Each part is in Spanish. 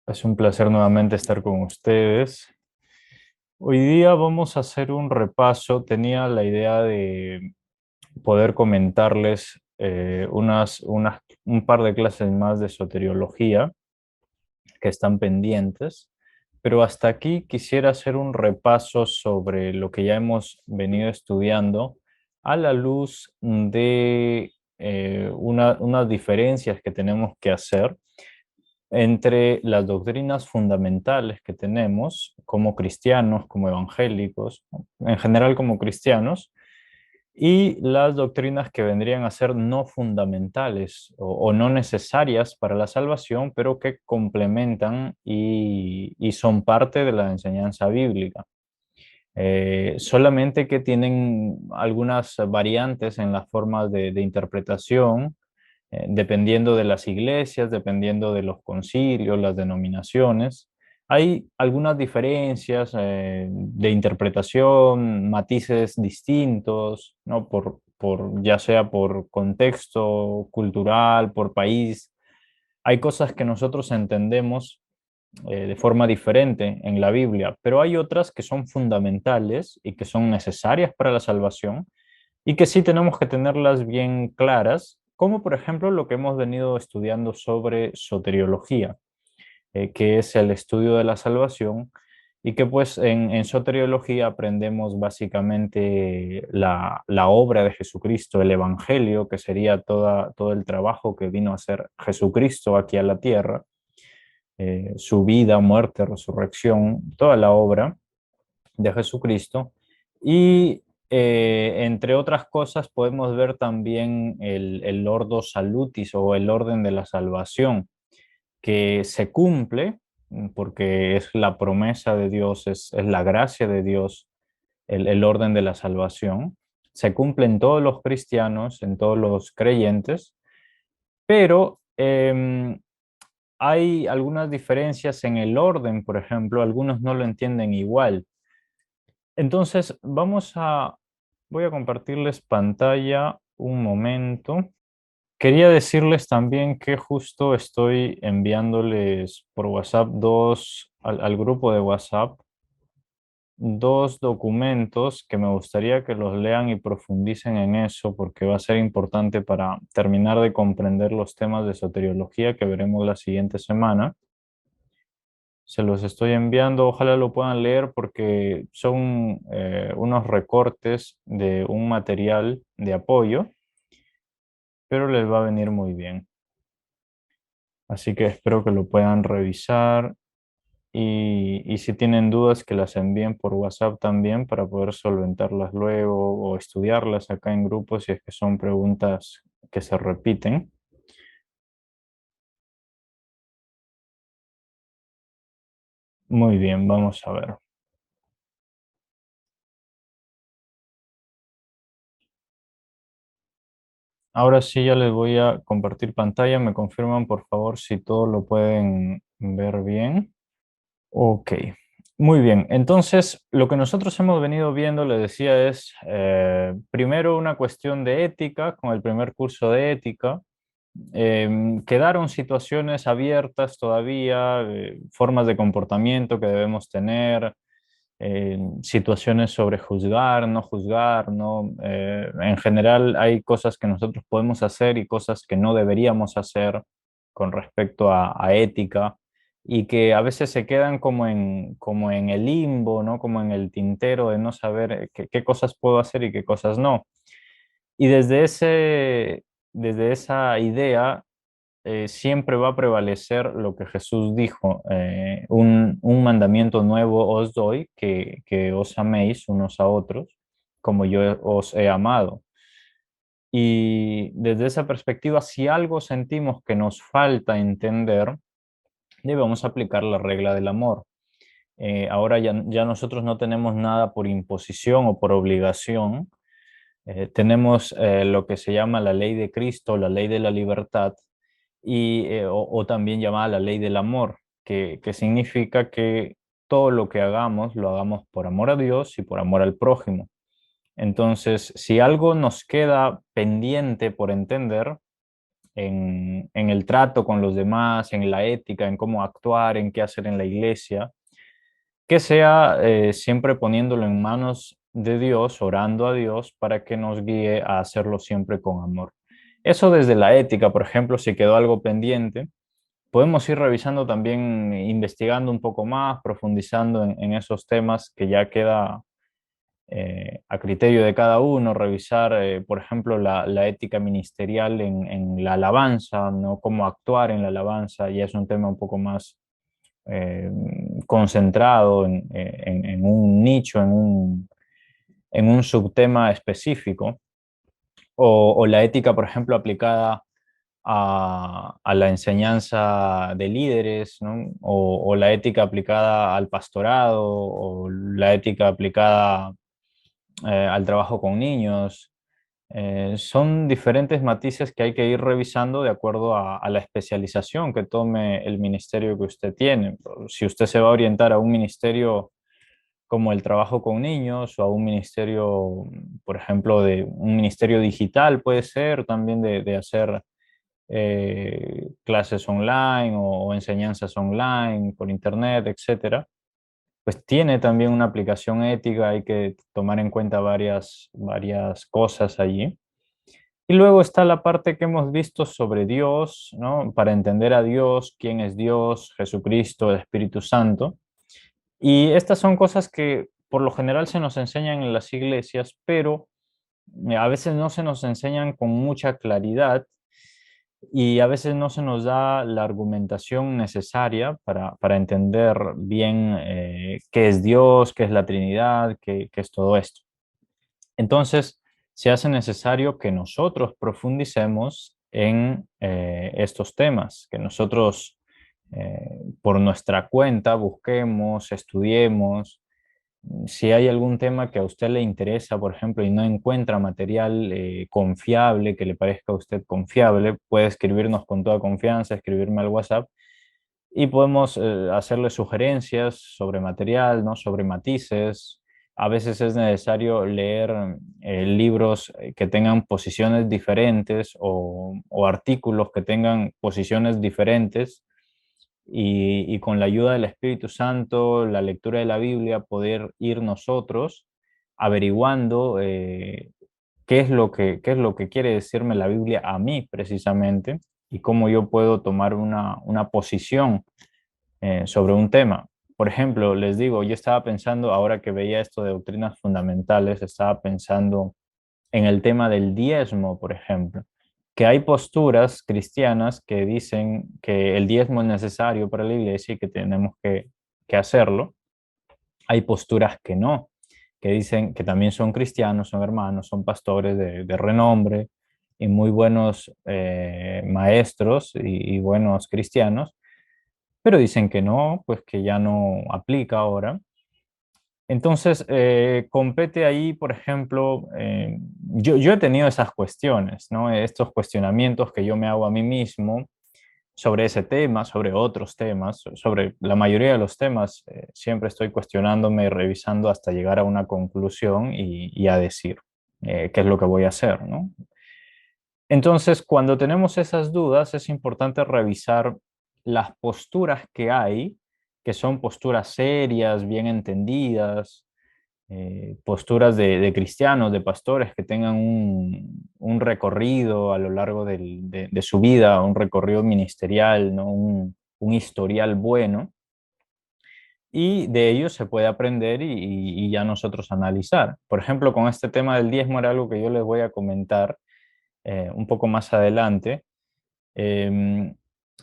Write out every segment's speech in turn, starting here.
Es un placer nuevamente estar con ustedes. Hoy día vamos a hacer un repaso. Tenía la idea de poder comentarles un par de clases más de soteriología que están pendientes, pero hasta aquí quisiera hacer un repaso sobre lo que ya hemos venido estudiando a la luz de unas diferencias que tenemos que hacer entre las doctrinas fundamentales que tenemos como cristianos, como evangélicos, ¿no? En general como cristianos, y las doctrinas que vendrían a ser no fundamentales o no necesarias para la salvación, pero que complementan y son parte de la enseñanza bíblica. Solamente que tienen algunas variantes en las formas de interpretación, dependiendo de las iglesias, dependiendo de los concilios, las denominaciones. Hay algunas diferencias de interpretación, matices distintos, ¿no? Ya sea por contexto cultural, por país. Hay cosas que nosotros entendemos de forma diferente en la Biblia, pero hay otras que son fundamentales y que son necesarias para la salvación y que sí tenemos que tenerlas bien claras, como por ejemplo lo que hemos venido estudiando sobre soteriología, que es el estudio de la salvación, y que pues en soteriología aprendemos básicamente la obra de Jesucristo, el Evangelio, que sería todo el trabajo que vino a hacer Jesucristo aquí a la tierra, su vida, muerte, resurrección, toda la obra de Jesucristo. Y entre otras cosas podemos ver también el Ordo Salutis o el orden de la salvación, que se cumple porque es la promesa de Dios, es la gracia de Dios, el orden de la salvación. Se cumple en todos los cristianos, en todos los creyentes, pero hay algunas diferencias en el orden, por ejemplo, algunos no lo entienden igual. Entonces, voy a compartirles pantalla un momento. Quería decirles también que justo estoy enviándoles por WhatsApp al grupo de WhatsApp, dos documentos que me gustaría que los lean y profundicen en eso, porque va a ser importante para terminar de comprender los temas de soteriología que veremos la siguiente semana. Se los estoy enviando, ojalá lo puedan leer porque son unos recortes de un material de apoyo, pero les va a venir muy bien. Así que espero que lo puedan revisar y si tienen dudas que las envíen por WhatsApp también para poder solventarlas luego o estudiarlas acá en grupo si es que son preguntas que se repiten. Muy bien, vamos a ver. Ahora sí ya les voy a compartir pantalla. Me confirman por favor si todo lo pueden ver bien. Ok, muy bien. Entonces, lo que nosotros hemos venido viendo, le decía, es primero una cuestión de ética, con el primer curso de ética. Quedaron situaciones abiertas todavía, formas de comportamiento que debemos tener, situaciones sobre juzgar, no juzgar, ¿no? En general hay cosas que nosotros podemos hacer y cosas que no deberíamos hacer con respecto a ética y que a veces se quedan como en el limbo, ¿no? Como en el tintero de no saber qué cosas puedo hacer y qué cosas no. Y desde esa idea siempre va a prevalecer lo que Jesús dijo, un mandamiento nuevo os doy, que os améis unos a otros, como yo os he amado. Y desde esa perspectiva, si algo sentimos que nos falta entender, debemos aplicar la regla del amor. Ahora ya nosotros no tenemos nada por imposición o por obligación. Tenemos lo que se llama la ley de Cristo, la ley de la libertad, o también llamada la ley del amor, que significa que todo lo que hagamos lo hagamos por amor a Dios y por amor al prójimo. Entonces, si algo nos queda pendiente por entender, en el trato con los demás, en la ética, en cómo actuar, en qué hacer en la iglesia, que sea siempre poniéndolo en manos de Dios, orando a Dios para que nos guíe a hacerlo siempre con amor. Eso desde la ética, por ejemplo, si quedó algo pendiente, podemos ir revisando también, investigando un poco más, profundizando en esos temas que ya queda a criterio de cada uno, revisar, por ejemplo, la ética ministerial en la alabanza, ¿no? Cómo actuar en la alabanza, y es un tema un poco más eh, concentrado en un nicho, en un subtema específico, o la ética, por ejemplo, aplicada a la enseñanza de líderes, ¿no? O la ética aplicada al pastorado, o la ética aplicada al trabajo con niños. Son diferentes matices que hay que ir revisando de acuerdo a la especialización que tome el ministerio que usted tiene. Si usted se va a orientar a un ministerio como el trabajo con niños o a un ministerio, por ejemplo, de un ministerio digital, puede ser también de hacer clases online o enseñanzas online por internet, etcétera, pues tiene también una aplicación ética, hay que tomar en cuenta varias cosas allí. Y luego está la parte que hemos visto sobre Dios, ¿no? Para entender a Dios, quién es Dios, Jesucristo, el Espíritu Santo. Y estas son cosas que por lo general se nos enseñan en las iglesias, pero a veces no se nos enseñan con mucha claridad y a veces no se nos da la argumentación necesaria para entender bien qué es Dios, qué es la Trinidad, qué es todo esto. Entonces, se hace necesario que nosotros profundicemos en estos temas, que nosotros por nuestra cuenta busquemos, estudiemos. Si hay algún tema que a usted le interesa, por ejemplo, y no encuentra material confiable, que le parezca a usted confiable, puede escribirnos con toda confianza, escribirme al WhatsApp y podemos hacerle sugerencias sobre material, ¿no? Sobre matices. A veces es necesario leer libros que tengan posiciones diferentes o artículos que tengan posiciones diferentes y con la ayuda del Espíritu Santo, la lectura de la Biblia, poder ir nosotros averiguando qué es lo que quiere decirme la Biblia a mí precisamente y cómo yo puedo tomar una posición sobre un tema. Por ejemplo, les digo, yo estaba pensando, ahora que veía esto de doctrinas fundamentales, estaba pensando en el tema del diezmo, por ejemplo, que hay posturas cristianas que dicen que el diezmo es necesario para la iglesia y que tenemos que hacerlo. Hay posturas que no, que dicen que también son cristianos, son hermanos, son pastores de renombre y muy buenos maestros y buenos cristianos, pero dicen que no, pues que ya no aplica ahora. Entonces, compete ahí, por ejemplo, yo he tenido esas cuestiones, ¿no? Estos cuestionamientos que yo me hago a mí mismo sobre ese tema, sobre otros temas, sobre la mayoría de los temas, siempre estoy cuestionándome y revisando hasta llegar a una conclusión y a decir qué es lo que voy a hacer, ¿no? Entonces, cuando tenemos esas dudas, es importante revisar las posturas que hay, que son posturas serias, bien entendidas, posturas de cristianos, de pastores que tengan un recorrido a lo largo de su vida, un recorrido ministerial, ¿no? Un historial bueno, y de ellos se puede aprender y ya nosotros analizar. Por ejemplo, con este tema del diezmo era algo que yo les voy a comentar un poco más adelante. Em,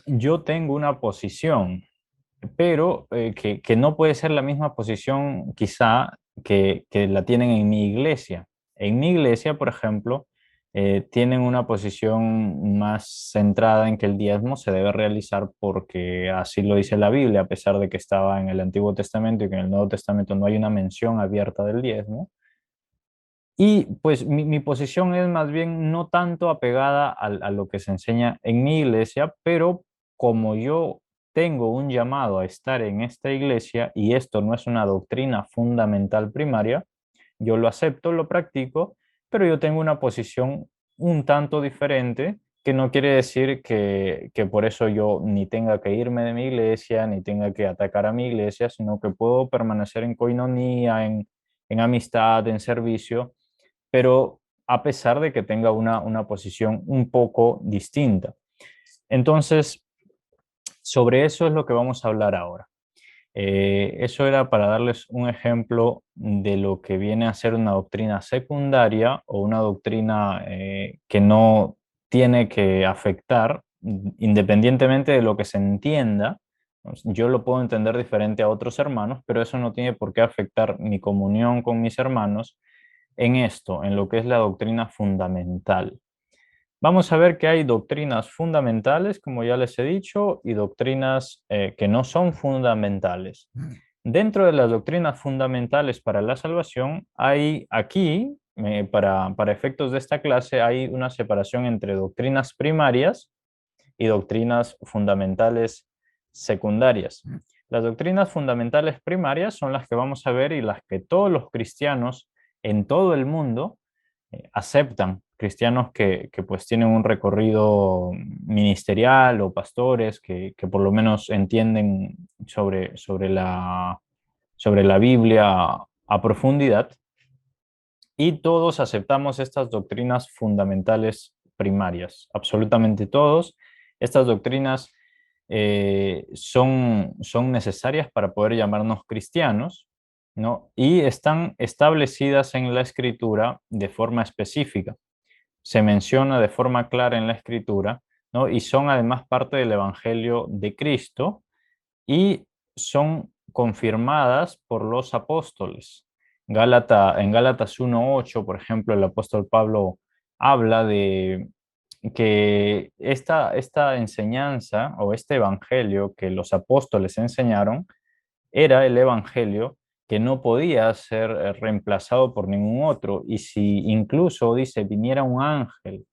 yo tengo una posición, pero que no puede ser la misma posición quizá que la tienen en mi iglesia. En mi iglesia, por ejemplo, tienen una posición más centrada en que el diezmo se debe realizar porque así lo dice la Biblia, a pesar de que estaba en el Antiguo Testamento y que en el Nuevo Testamento no hay una mención abierta del diezmo. Y pues mi posición es más bien no tanto apegada a lo que se enseña en mi iglesia, pero como yo tengo un llamado a estar en esta iglesia y esto no es una doctrina fundamental primaria, yo lo acepto, lo practico, pero yo tengo una posición un tanto diferente que no quiere decir que por eso yo ni tenga que irme de mi iglesia, ni tenga que atacar a mi iglesia, sino que puedo permanecer en coinonía, en amistad, en servicio, pero a pesar de que tenga una posición un poco distinta. Entonces, sobre eso es lo que vamos a hablar ahora. Eso era para darles un ejemplo de lo que viene a ser una doctrina secundaria o una doctrina que no tiene que afectar, independientemente de lo que se entienda. Yo lo puedo entender diferente a otros hermanos, pero eso no tiene por qué afectar mi comunión con mis hermanos en esto, en lo que es la doctrina fundamental. Vamos a ver que hay doctrinas fundamentales, como ya les he dicho, y doctrinas que no son fundamentales. Dentro de las doctrinas fundamentales para la salvación, hay aquí, para efectos de esta clase, hay una separación entre doctrinas primarias y doctrinas fundamentales secundarias. Las doctrinas fundamentales primarias son las que vamos a ver y las que todos los cristianos en todo el mundo aceptan, cristianos que pues tienen un recorrido ministerial o pastores que por lo menos entienden sobre la Biblia a profundidad, y todos aceptamos estas doctrinas fundamentales primarias, absolutamente todos. Estas doctrinas son necesarias para poder llamarnos cristianos, ¿no? Y están establecidas en la Escritura de forma específica. Se menciona de forma clara en la Escritura, ¿no? Y son además parte del Evangelio de Cristo y son confirmadas por los apóstoles. En Gálatas 1:8, por ejemplo, el apóstol Pablo habla de que esta enseñanza o este evangelio que los apóstoles enseñaron era el evangelio que no podía ser reemplazado por ningún otro. Y si incluso, dice, viniera un ángel,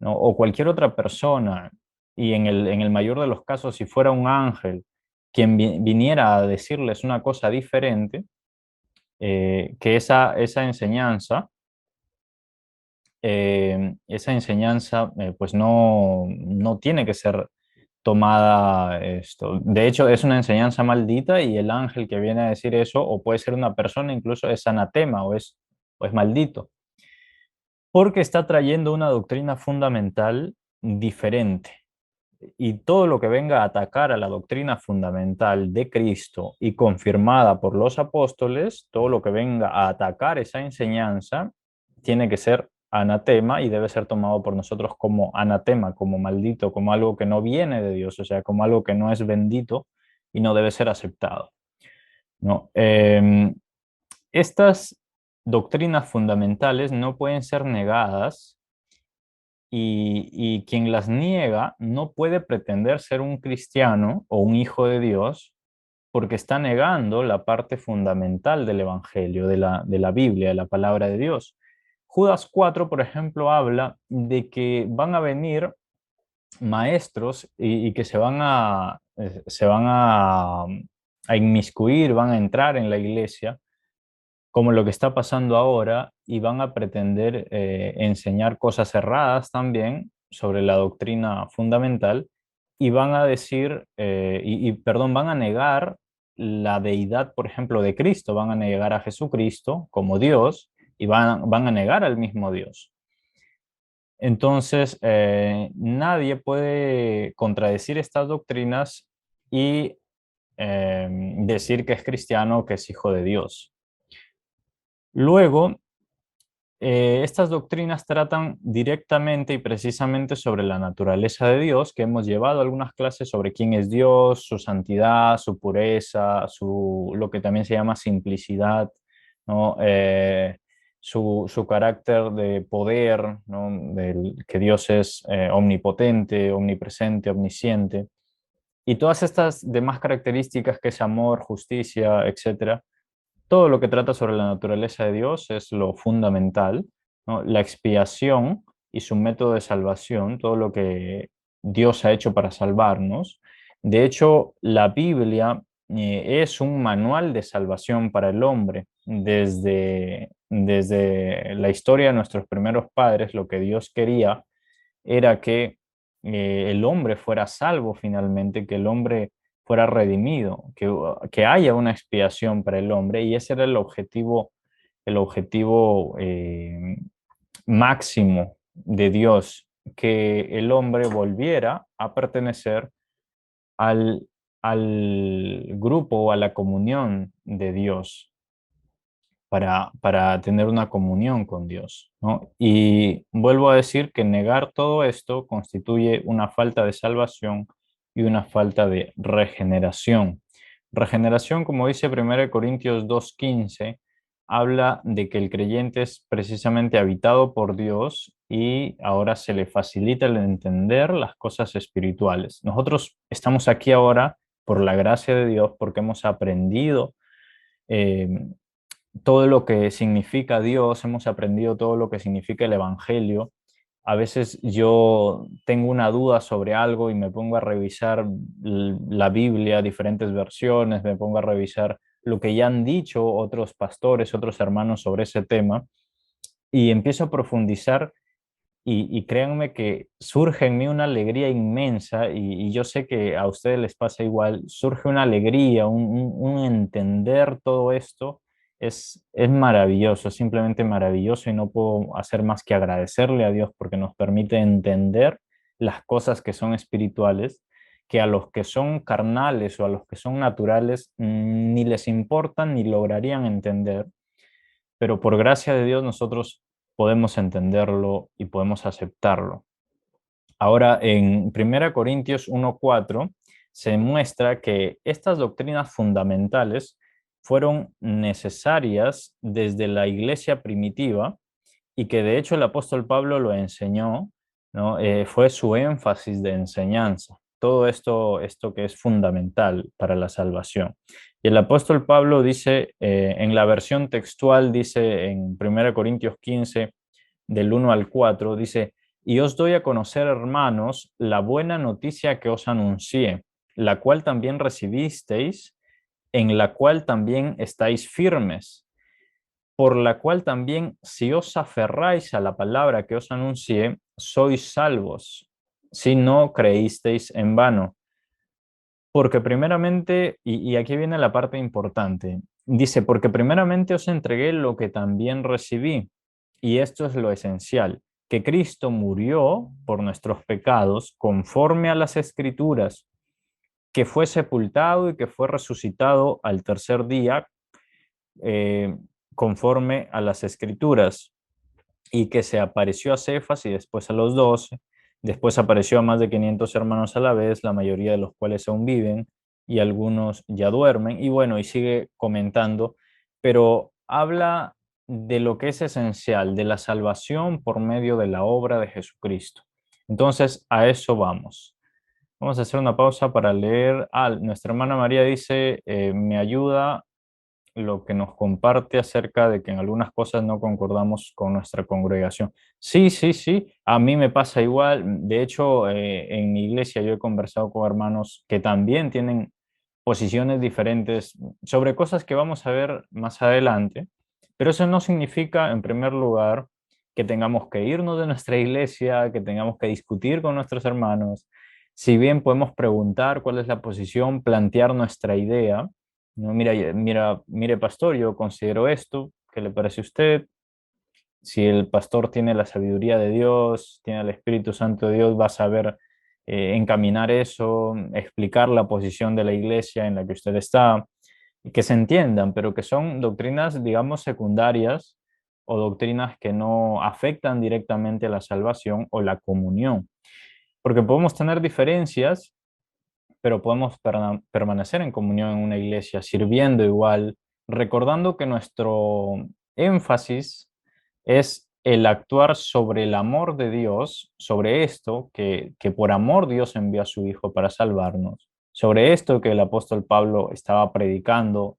¿no? O cualquier otra persona, y en el mayor de los casos, si fuera un ángel quien viniera a decirles una cosa diferente, que esa enseñanza pues no tiene que ser tomada esto. De hecho, es una enseñanza maldita y el ángel que viene a decir eso, o puede ser una persona, incluso es anatema o es maldito, porque está trayendo una doctrina fundamental diferente. Y todo lo que venga a atacar a la doctrina fundamental de Cristo y confirmada por los apóstoles, todo lo que venga a atacar esa enseñanza, tiene que ser anatema y debe ser tomado por nosotros como anatema, como maldito, como algo que no viene de Dios, o sea, como algo que no es bendito y no debe ser aceptado, ¿no? Estas doctrinas fundamentales no pueden ser negadas, y quien las niega no puede pretender ser un cristiano o un hijo de Dios porque está negando la parte fundamental del Evangelio, de la Biblia, de la palabra de Dios. Judas 4, por ejemplo, habla de que van a venir maestros y que se van a inmiscuir, van a entrar en la iglesia como lo que está pasando ahora, y van a pretender enseñar cosas erradas también sobre la doctrina fundamental, y van a decir, perdón, van a negar la deidad, por ejemplo, de Cristo, van a negar a Jesucristo como Dios y van a negar al mismo Dios. Entonces, nadie puede contradecir estas doctrinas y decir que es cristiano o que es hijo de Dios. Luego, estas doctrinas tratan directamente y precisamente sobre la naturaleza de Dios, que hemos llevado algunas clases sobre quién es Dios, su santidad, su pureza, lo que también se llama simplicidad, ¿no? Su carácter de poder, ¿no? Que Dios es omnipotente, omnipresente, omnisciente, y todas estas demás características que es amor, justicia, etcétera. Todo lo que trata sobre la naturaleza de Dios es lo fundamental, ¿no? La expiación y su método de salvación, todo lo que Dios ha hecho para salvarnos. De hecho, la Biblia es un manual de salvación para el hombre. Desde la historia de nuestros primeros padres, lo que Dios quería era que el hombre fuera salvo finalmente, que el hombre fuera redimido, que haya una expiación para el hombre, y ese era el objetivo máximo de Dios, que el hombre volviera a pertenecer al, al grupo o a la comunión de Dios, para tener una comunión con Dios, ¿no? Y vuelvo a decir que negar todo esto constituye una falta de salvación y una falta de regeneración. Regeneración, como dice 1 Corintios 2:15, habla de que el creyente es precisamente habitado por Dios y ahora se le facilita el entender las cosas espirituales. Nosotros estamos aquí ahora por la gracia de Dios porque hemos aprendido eh, todo lo que significa Dios, hemos aprendido todo lo que significa el Evangelio. A veces yo tengo una duda sobre algo y me pongo a revisar la Biblia, diferentes versiones, me pongo a revisar lo que ya han dicho otros pastores, otros hermanos sobre ese tema, y empiezo a profundizar y créanme que surge en mí una alegría inmensa y yo sé que a ustedes les pasa igual, surge una alegría, un entender todo esto es maravilloso, es simplemente maravilloso y no puedo hacer más que agradecerle a Dios porque nos permite entender las cosas que son espirituales, que a los que son carnales o a los que son naturales ni les importan ni lograrían entender, pero por gracia de Dios nosotros podemos entenderlo y podemos aceptarlo. Ahora, en 1 Corintios 1:4 se muestra que estas doctrinas fundamentales fueron necesarias desde la iglesia primitiva y que de hecho el apóstol Pablo lo enseñó, ¿no? Fue su énfasis de enseñanza. Todo esto que es fundamental para la salvación. Y el apóstol Pablo dice, en la versión textual, dice en 1 Corintios 15, del 1 al 4, dice, y os doy a conocer, hermanos, la buena noticia que os anuncié, la cual también recibisteis, en la cual también estáis firmes, por la cual también, si os aferráis a la palabra que os anuncié, sois salvos, si no creísteis en vano. Porque primeramente, y aquí viene la parte importante, dice, porque primeramente os entregué lo que también recibí, y esto es lo esencial, que Cristo murió por nuestros pecados conforme a las Escrituras, que fue sepultado y que fue resucitado al tercer día eh, conforme a las Escrituras, y que se apareció a Cefas y después a los 12, después apareció a más de 500 hermanos a la vez, la mayoría de los cuales aún viven y algunos ya duermen, y bueno, y sigue comentando, pero habla de lo que es esencial, de la salvación por medio de la obra de Jesucristo. Entonces, a eso vamos. Vamos a hacer una pausa para leer. Nuestra hermana María dice, me ayuda lo que nos comparte acerca de que en algunas cosas no concordamos con nuestra congregación. Sí, sí, sí, a mí me pasa igual. De hecho, en mi iglesia yo he conversado con hermanos que también tienen posiciones diferentes sobre cosas que vamos a ver más adelante, pero eso no significa, en primer lugar, que tengamos que irnos de nuestra iglesia, que tengamos que discutir con nuestros hermanos. Si bien podemos preguntar cuál es la posición, plantear nuestra idea, no, mira, mire, pastor, yo considero esto, ¿qué le parece a usted? Si el pastor tiene la sabiduría de Dios, tiene el Espíritu Santo de Dios, va a saber encaminar eso, explicar la posición de la iglesia en la que usted está, y que se entiendan, pero que son doctrinas, digamos, secundarias o doctrinas que no afectan directamente a la salvación o la comunión. Porque podemos tener diferencias, pero podemos permanecer en comunión en una iglesia, sirviendo igual, recordando que nuestro énfasis es el actuar sobre el amor de Dios, sobre esto que por amor Dios envió a su Hijo para salvarnos, sobre esto que el apóstol Pablo estaba predicando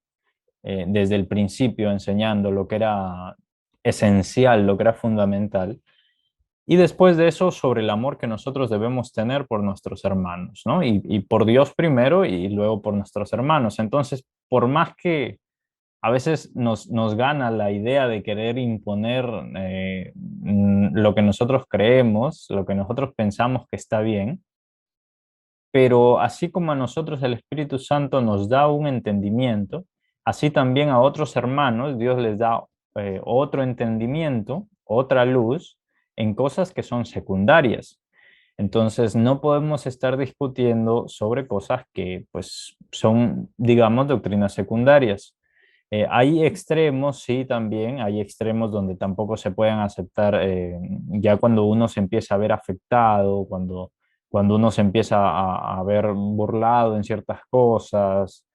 desde el principio, enseñando lo que era esencial, lo que era fundamental, y después de eso, sobre el amor que nosotros debemos tener por nuestros hermanos, ¿no? Y por Dios primero y luego por nuestros hermanos. Entonces, por más que a veces nos gana la idea de querer imponer lo que nosotros creemos, lo que nosotros pensamos que está bien, pero así como a nosotros el Espíritu Santo nos da un entendimiento, así también a otros hermanos Dios les da otro entendimiento, otra luz en cosas que son secundarias. Entonces, no podemos estar discutiendo sobre cosas que, pues, son, digamos, doctrinas secundarias. Hay extremos, sí, también, hay extremos donde tampoco se pueden aceptar, ya cuando uno se empieza a ver afectado, cuando uno se empieza a ver burlado en ciertas cosas,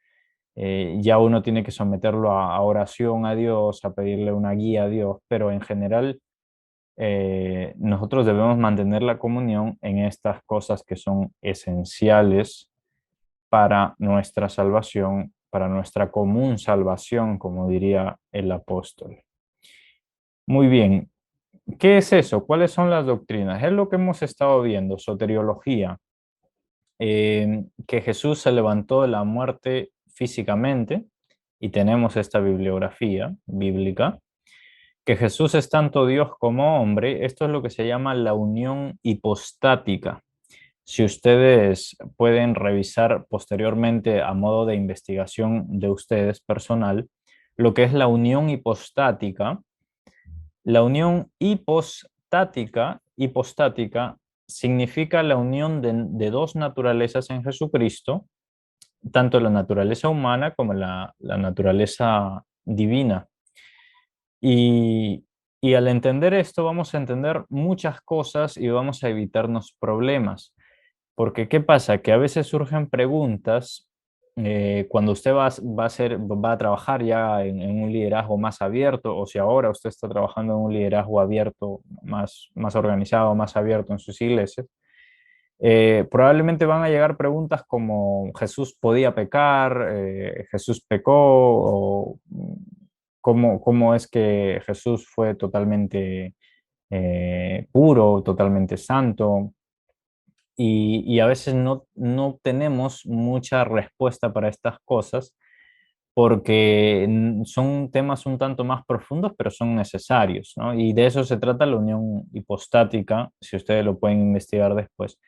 ya uno tiene que someterlo a oración a Dios, a pedirle una guía a Dios, pero en general nosotros debemos mantener la comunión en estas cosas que son esenciales para nuestra salvación, para nuestra común salvación, como diría el apóstol. Muy bien, ¿qué es eso? ¿Cuáles son las doctrinas? Es lo que hemos estado viendo, soteriología, que Jesús se levantó de la muerte físicamente, y tenemos esta bibliografía bíblica, que Jesús es tanto Dios como hombre. Esto es lo que se llama la unión hipostática. Si ustedes pueden revisar posteriormente a modo de investigación de ustedes personal, lo que es la unión hipostática significa la unión de dos naturalezas en Jesucristo, tanto la naturaleza humana como la naturaleza divina. Y, y al entender esto vamos a entender muchas cosas y vamos a evitarnos problemas. Porque ¿qué pasa? Que a veces surgen preguntas cuando usted va a trabajar ya en un liderazgo más abierto, o si ahora usted está trabajando en un liderazgo abierto, más organizado, más abierto en sus iglesias, probablemente van a llegar preguntas como Jesús podía pecar, Jesús pecó, o cómo es que Jesús fue totalmente puro, totalmente santo. Y a veces no tenemos mucha respuesta para estas cosas porque son temas un tanto más profundos, pero son necesarios, ¿no? Y de eso se trata la unión hipostática, si ustedes lo pueden investigar después.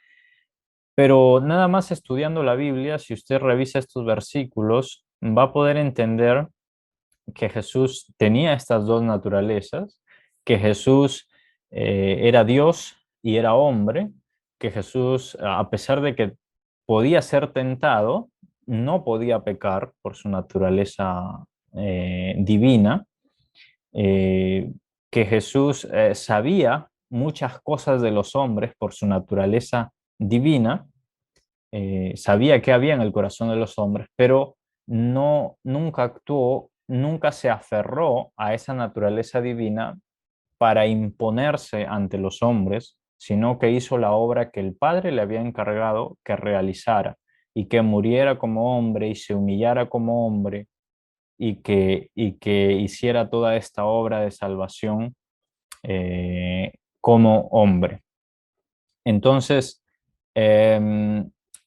Pero nada más estudiando la Biblia, si usted revisa estos versículos, va a poder entender que Jesús tenía estas dos naturalezas, que Jesús era Dios y era hombre, que Jesús, a pesar de que podía ser tentado, no podía pecar por su naturaleza divina, eh, que Jesús sabía muchas cosas de los hombres por su naturaleza divina, sabía qué había en el corazón de los hombres, pero nunca actuó, nunca se aferró a esa naturaleza divina para imponerse ante los hombres, sino que hizo la obra que el Padre le había encargado que realizara, y que muriera como hombre y se humillara como hombre, y que hiciera toda esta obra de salvación como hombre. Entonces,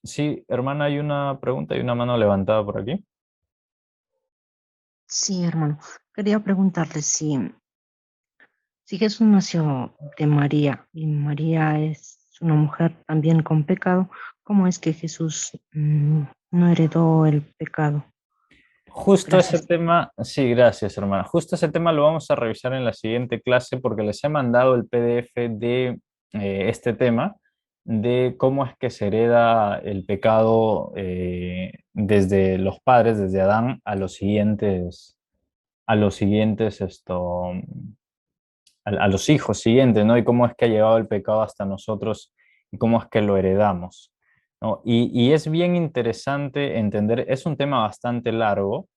sí, hermana, hay una pregunta, hay una mano levantada por aquí. Sí, hermano. Quería preguntarle si Jesús nació de María y María es una mujer también con pecado, ¿cómo es que Jesús no heredó el pecado? Justo ese Gracias. tema, sí, gracias, hermana. Justo ese tema lo vamos a revisar en la siguiente clase porque les he mandado el PDF de este tema, de cómo es que se hereda el pecado desde los padres, desde Adán, a los hijos siguientes, ¿no? Y cómo es que ha llegado el pecado hasta nosotros y cómo es que lo heredamos, ¿no? Y es bien interesante entender, es un tema bastante largo.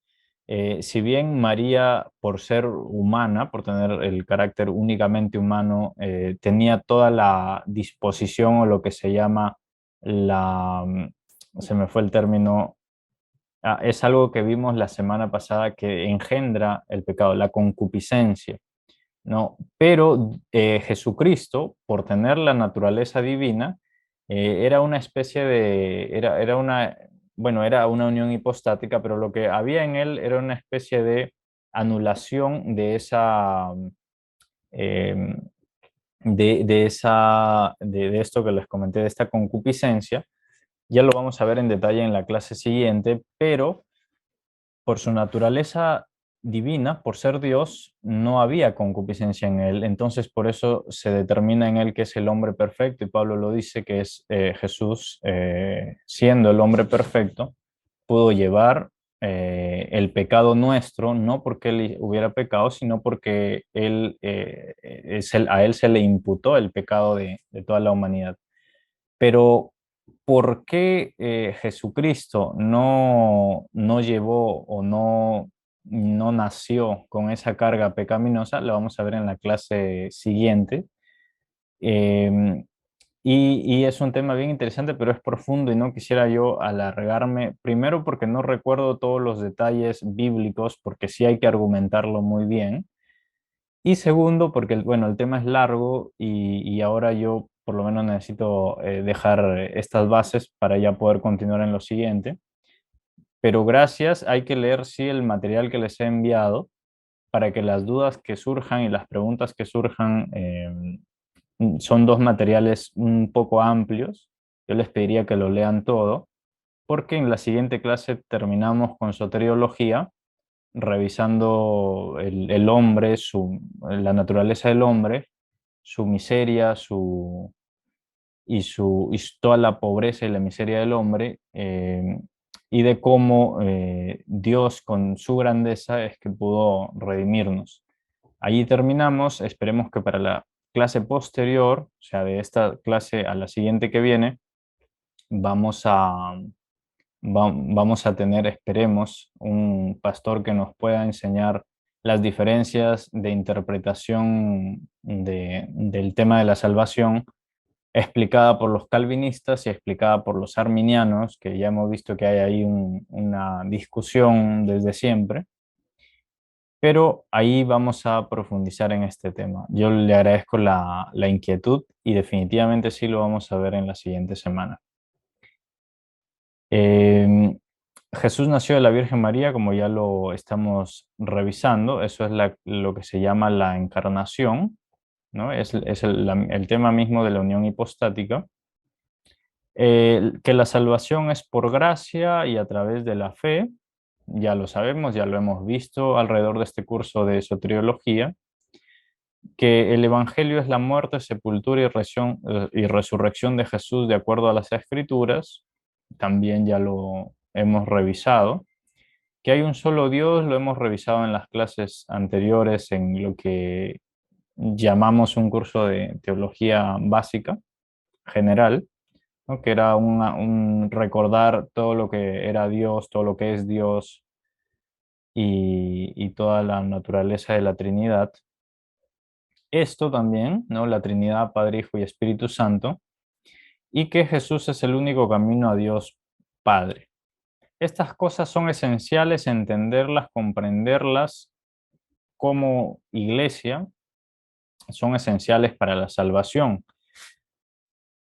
Si bien María, por ser humana, por tener el carácter únicamente humano, tenía toda la disposición, o lo que se llama se me fue el término, es algo que vimos la semana pasada que engendra el pecado, la concupiscencia, ¿no? Pero Jesucristo, por tener la naturaleza divina, era una especie de, bueno, era una unión hipostática, pero lo que había en él era una especie de anulación de esa, eh, de esto que les comenté, de esta concupiscencia. Ya lo vamos a ver en detalle en la clase siguiente, pero por su naturaleza divina, por ser Dios, no había concupiscencia en él. Entonces, por eso se determina en él que es el hombre perfecto, y Pablo lo dice que es Jesús, siendo el hombre perfecto, pudo llevar el pecado nuestro, no porque él hubiera pecado, sino porque a él se le imputó el pecado de toda la humanidad. Pero ¿por qué Jesucristo no llevó o no nació con esa carga pecaminosa? Lo vamos a ver en la clase siguiente. Em, y es un tema bien interesante, pero es profundo y no quisiera yo alargarme, primero porque no recuerdo todos los detalles bíblicos, porque sí hay que argumentarlo muy bien. Y segundo, porque bueno, el tema es largo y ahora yo por lo menos necesito dejar estas bases para ya poder continuar en lo siguiente. Pero gracias, hay que leer sí el material que les he enviado para que las dudas que surjan y las preguntas que surjan, son dos materiales un poco amplios. Yo les pediría que lo lean todo, porque en la siguiente clase terminamos con soteriología, revisando el hombre, la naturaleza del hombre, su miseria, y toda la pobreza y la miseria del hombre, y de cómo Dios con su grandeza es que pudo redimirnos. Allí terminamos, esperemos que para la clase posterior, o sea, de esta clase a la siguiente que viene, vamos a, vamos a tener, esperemos, un pastor que nos pueda enseñar las diferencias de interpretación del tema de la salvación, explicada por los calvinistas y explicada por los arminianos, que ya hemos visto que hay ahí una discusión desde siempre, pero ahí vamos a profundizar en este tema. Yo le agradezco la inquietud y definitivamente sí lo vamos a ver en la siguiente semana. Eh, Jesús nació de la Virgen María, como ya lo estamos revisando, eso es lo que se llama la encarnación, ¿no? Es el tema mismo de la unión hipostática. Que la salvación es por gracia y a través de la fe, ya lo sabemos, ya lo hemos visto alrededor de este curso de soteriología, que el Evangelio es la muerte, sepultura y resurrección de Jesús de acuerdo a las Escrituras, también ya lo hemos revisado, que hay un solo Dios, lo hemos revisado en las clases anteriores en lo que llamamos un curso de teología básica, general, ¿no? Que era un recordar todo lo que era Dios, todo lo que es Dios y toda la naturaleza de la Trinidad. Esto también, ¿no? La Trinidad, Padre, Hijo y Espíritu Santo, y que Jesús es el único camino a Dios Padre. Estas cosas son esenciales entenderlas, comprenderlas como iglesia, son esenciales para la salvación.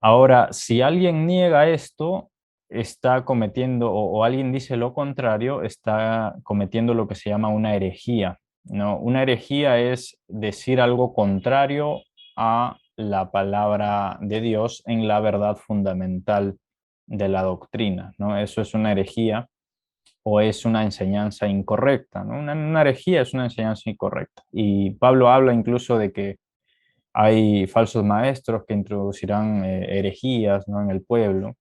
Ahora, si alguien niega esto, está cometiendo, o alguien dice lo contrario, está cometiendo lo que se llama una herejía, ¿no? Una herejía es decir algo contrario a la palabra de Dios en la verdad fundamental de la doctrina, ¿no? Eso es una herejía o es una enseñanza incorrecta, ¿no? Una herejía es una enseñanza incorrecta. Y Pablo habla incluso de que hay falsos maestros que introducirán herejías, ¿no? En el pueblo.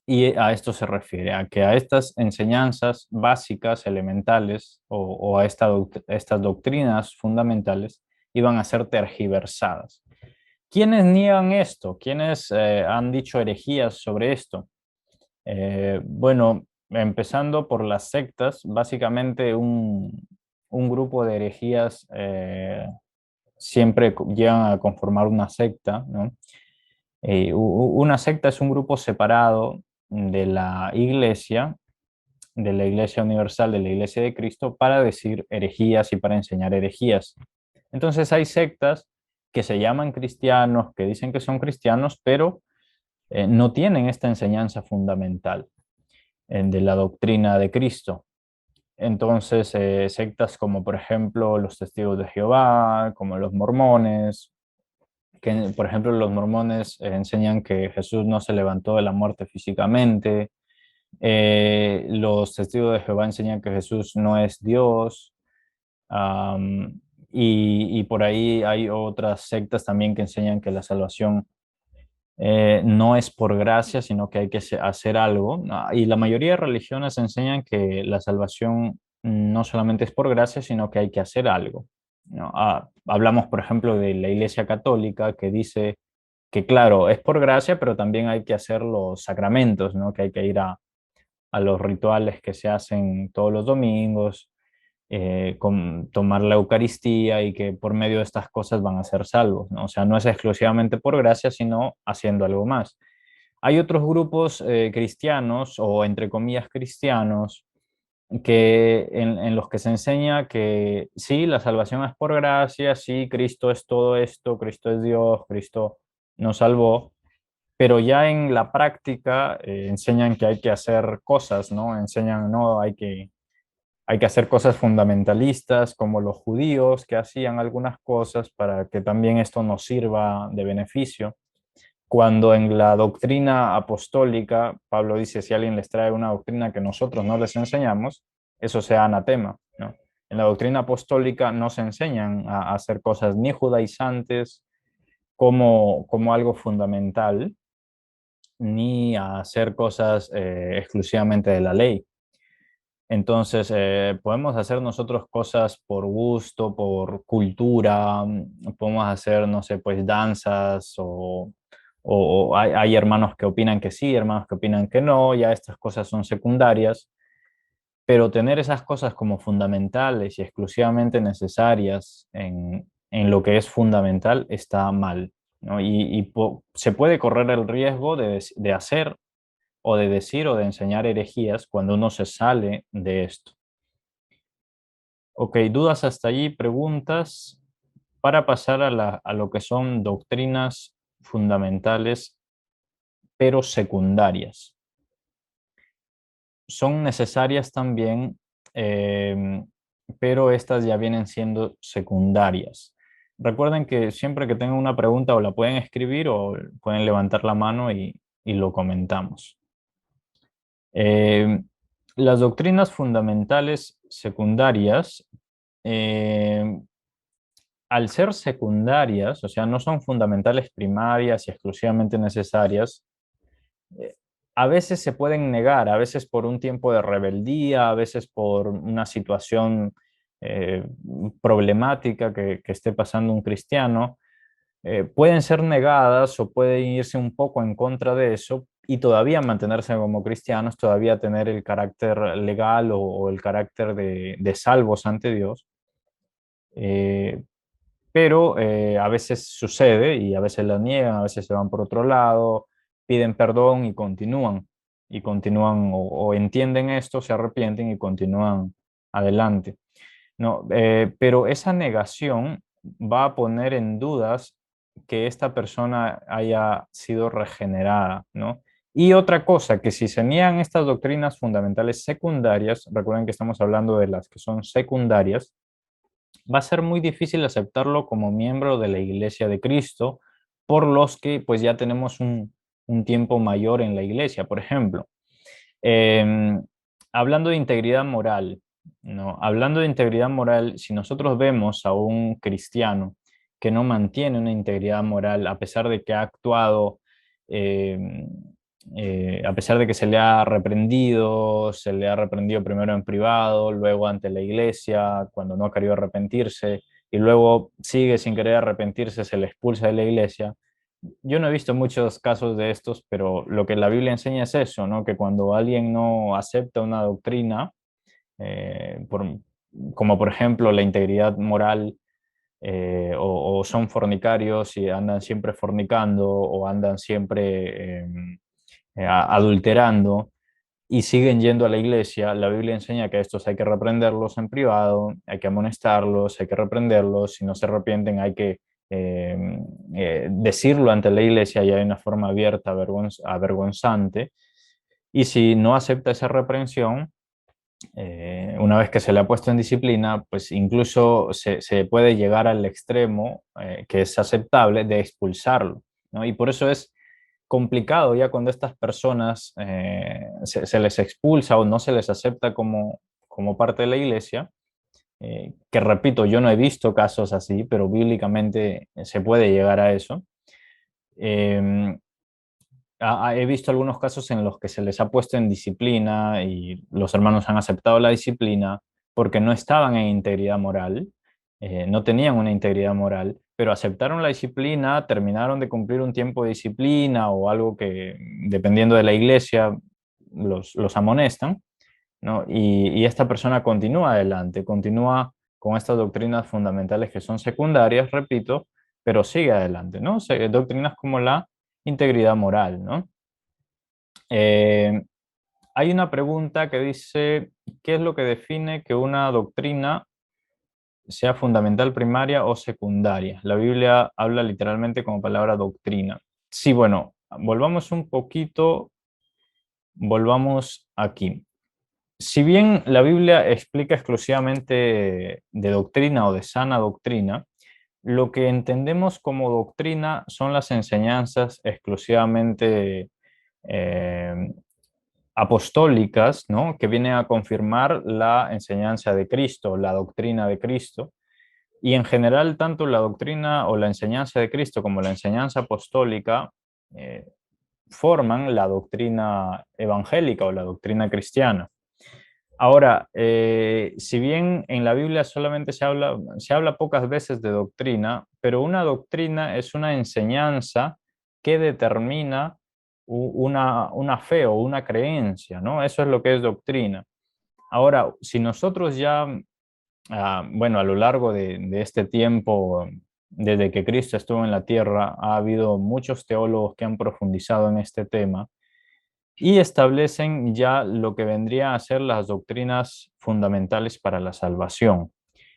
Y a esto se refiere, a que a estas enseñanzas básicas, elementales, o a estas doctrinas fundamentales, iban a ser tergiversadas. ¿Quiénes niegan esto? ¿Quiénes han dicho herejías sobre esto? Bueno, empezando por las sectas, básicamente un grupo de herejías siempre llegan a conformar una secta, ¿no? Una secta es un grupo separado de la Iglesia Universal, de la Iglesia de Cristo, para decir herejías y para enseñar herejías. Entonces hay sectas que se llaman cristianos, que dicen que son cristianos, pero no tienen esta enseñanza fundamental de la doctrina de Cristo. Entonces, sectas como por ejemplo los testigos de Jehová, como los mormones, que, por ejemplo, los mormones enseñan que Jesús no se levantó de la muerte físicamente. Los testigos de Jehová enseñan que Jesús no es Dios. am, y por ahí hay otras sectas también que enseñan que la salvación no es por gracia, sino que hay que hacer algo. Y la mayoría de religiones enseñan que la salvación no solamente es por gracia, sino que hay que hacer algo, ¿no? Hablamos, por ejemplo, de la Iglesia Católica que dice que, claro, es por gracia, pero también hay que hacer los sacramentos, ¿no? Que hay que ir a los rituales que se hacen todos los domingos, tomar la Eucaristía y que por medio de estas cosas van a ser salvos, ¿no? O sea, no es exclusivamente por gracia, sino haciendo algo más. Hay otros grupos cristianos o entre comillas cristianos en los que se enseña que sí, la salvación es por gracia, sí, Cristo es todo esto, Cristo es Dios, Cristo nos salvó, pero ya en la práctica enseñan que hay que hacer cosas, ¿no? Enseñan, no, hay que hacer cosas fundamentalistas como los judíos que hacían algunas cosas para que también esto nos sirva de beneficio. Cuando en la doctrina apostólica, Pablo dice, si alguien les trae una doctrina que nosotros no les enseñamos, eso sea anatema, ¿no? En la doctrina apostólica no se enseñan a hacer cosas ni judaizantes como algo fundamental, ni a hacer cosas exclusivamente de la ley. Entonces, podemos hacer nosotros cosas por gusto, por cultura, podemos hacer, no sé, pues danzas o hay hermanos que opinan que sí, hermanos que opinan que no, ya estas cosas son secundarias, pero tener esas cosas como fundamentales y exclusivamente necesarias en lo que es fundamental está mal, ¿no? Se puede correr el riesgo de hacer o de decir o de enseñar herejías cuando uno se sale de esto. Ok, dudas hasta allí, preguntas para pasar a lo que son doctrinas fundamentales, pero secundarias. Son necesarias también, eh, pero estas ya vienen siendo secundarias. Recuerden que siempre que tengan una pregunta o la pueden escribir o pueden levantar la mano y lo comentamos. Eh, las doctrinas fundamentales secundarias, eh, al ser secundarias, o sea, no son fundamentales primarias y exclusivamente necesarias, eh, a veces se pueden negar, a veces por un tiempo de rebeldía, a veces por una situación eh, problemática que esté pasando un cristiano, pueden ser negadas o pueden irse un poco en contra de eso y todavía mantenerse como cristianos, todavía tener el carácter legal o el carácter de salvos ante Dios. Eh, pero a veces sucede y a veces la niegan, a veces se van por otro lado, piden perdón y continúan o entienden esto, se arrepienten y continúan adelante. No, pero esa negación va a poner en dudas que esta persona haya sido regenerada, ¿no? Y otra cosa, que si se niegan estas doctrinas fundamentales secundarias, recuerden que estamos hablando de las que son secundarias, va a ser muy difícil aceptarlo como miembro de la Iglesia de Cristo, por los que pues ya tenemos un tiempo mayor en la iglesia. Por ejemplo, em, hablando de integridad moral, ¿no? Hablando de integridad moral, si nosotros vemos a un cristiano que no mantiene una integridad moral a pesar de que ha actuado, em, a pesar de que se le ha reprendido primero en privado, luego ante la iglesia, cuando no ha querido arrepentirse, y luego sigue sin querer arrepentirse, se le expulsa de la iglesia. Yo no he visto muchos casos de estos, pero lo que la Biblia enseña es eso, ¿no? Que cuando alguien no acepta una doctrina, eh, por- como por ejemplo la integridad moral, o son fornicarios y andan siempre fornicando o andan siempre adulterando y siguen yendo a la iglesia, la Biblia enseña que a estos hay que reprenderlos en privado, hay que amonestarlos, hay que reprenderlos, si no se arrepienten hay que eh, decirlo ante la iglesia y hay una forma abierta, avergonzante, y si no acepta esa reprensión, una vez que se le ha puesto en disciplina, pues incluso se puede llegar al extremo que es aceptable de expulsarlo, ¿no? Y por eso es complicado ya cuando estas personas se les expulsa o no se les acepta como parte de la iglesia, que repito, yo no he visto casos así, pero bíblicamente se puede llegar a eso. Eh, He visto algunos casos en los que se les ha puesto en disciplina y los hermanos han aceptado la disciplina porque no estaban en integridad moral, no tenían una integridad moral, pero aceptaron la disciplina, terminaron de cumplir un tiempo de disciplina o algo que, dependiendo de la iglesia, los amonestan, ¿no? Y esta persona continúa adelante, continúa con estas doctrinas fundamentales que son secundarias, repito, pero sigue adelante, ¿no? Doctrinas como la integridad moral, ¿no? Eh, Hay una pregunta que dice, ¿qué es lo que define que una doctrina sea fundamental, primaria o secundaria? La Biblia habla literalmente como palabra doctrina. Sí, bueno, volvamos aquí. Si bien la Biblia explica exclusivamente de doctrina o de sana doctrina, lo que entendemos como doctrina son las enseñanzas exclusivamente eh, apostólicas, ¿no? Que vienen a confirmar la enseñanza de Cristo, la doctrina de Cristo. Y en general, tanto la doctrina o la enseñanza de Cristo como la enseñanza apostólica eh, forman la doctrina evangélica o la doctrina cristiana. Ahora, si bien en la Biblia solamente se habla pocas veces de doctrina, pero una doctrina es una enseñanza que determina una fe o una creencia, ¿no? Eso es lo que es doctrina. Ahora, si nosotros ya, bueno, a lo largo de este tiempo, desde que Cristo estuvo en la tierra, ha habido muchos teólogos que han profundizado en este tema y establecen ya lo que vendría a ser las doctrinas fundamentales para la salvación.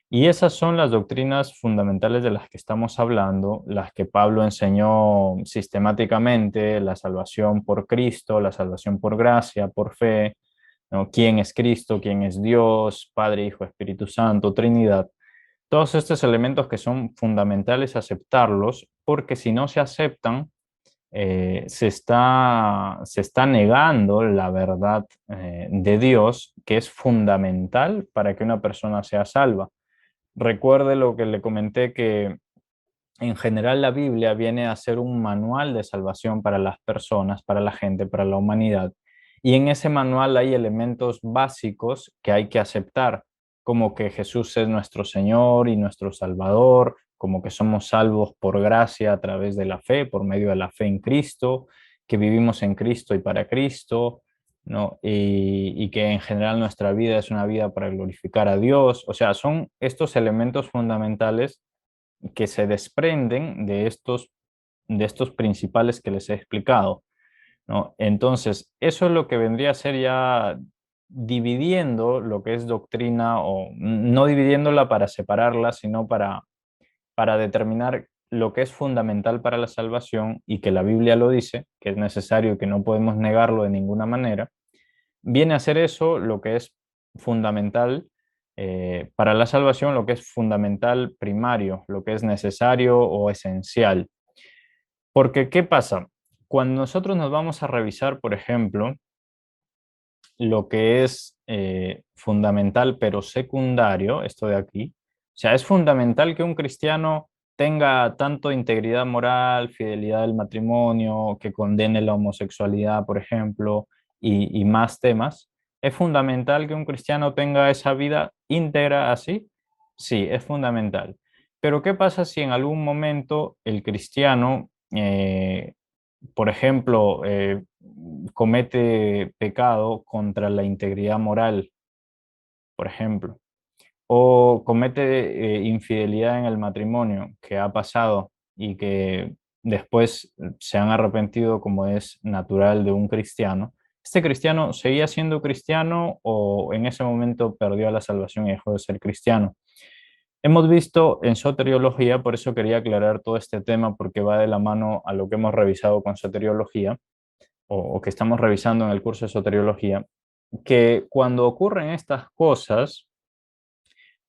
Y esas son las doctrinas fundamentales de las que estamos hablando, las que Pablo enseñó sistemáticamente: la salvación por Cristo, la salvación por gracia, por fe, ¿no? ¿Quién es Cristo? ¿Quién es Dios? Padre, Hijo, Espíritu Santo, Trinidad. Todos estos elementos que son fundamentales aceptarlos, porque si no se aceptan, se está negando la verdad de Dios, que es fundamental para que una persona sea salva. Recuerde lo que le comenté, que en general la Biblia viene a ser un manual de salvación para las personas, para la gente, para la humanidad. Y en ese manual hay elementos básicos que hay que aceptar, como que Jesús es nuestro Señor y nuestro Salvador, como que somos salvos por gracia a través de la fe, por medio de la fe en Cristo, que vivimos en Cristo y para Cristo, ¿no? Y que en general nuestra vida es una vida para glorificar a Dios. O sea, son estos elementos fundamentales que se desprenden de estos principales que les he explicado, ¿no? Entonces, eso es lo que vendría a ser ya dividiendo lo que es doctrina, o no dividiéndola para separarla, sino para determinar lo que es fundamental para la salvación y que la Biblia lo dice, que es necesario y que no podemos negarlo de ninguna manera. Viene a ser eso lo que es fundamental para la salvación, lo que es fundamental primario, lo que es necesario o esencial. Porque, ¿qué pasa? Cuando nosotros nos vamos a revisar, por ejemplo, lo que es fundamental pero secundario, esto de aquí, o sea, es fundamental que un cristiano tenga tanto integridad moral, fidelidad del matrimonio, que condene la homosexualidad, por ejemplo, y más temas. ¿Es fundamental que un cristiano tenga esa vida íntegra así? Sí, es fundamental. Pero ¿qué pasa si en algún momento el cristiano, por ejemplo, comete pecado contra la integridad moral, por ejemplo, o comete infidelidad en el matrimonio, que ha pasado y que después se han arrepentido, como es natural de un cristiano? ¿Este cristiano seguía siendo cristiano o en ese momento perdió la salvación y dejó de ser cristiano? Hemos visto en soteriología, por eso quería aclarar todo este tema, porque va de la mano a lo que hemos revisado con soteriología, o que estamos revisando en el curso de soteriología. que cuando ocurren estas cosas,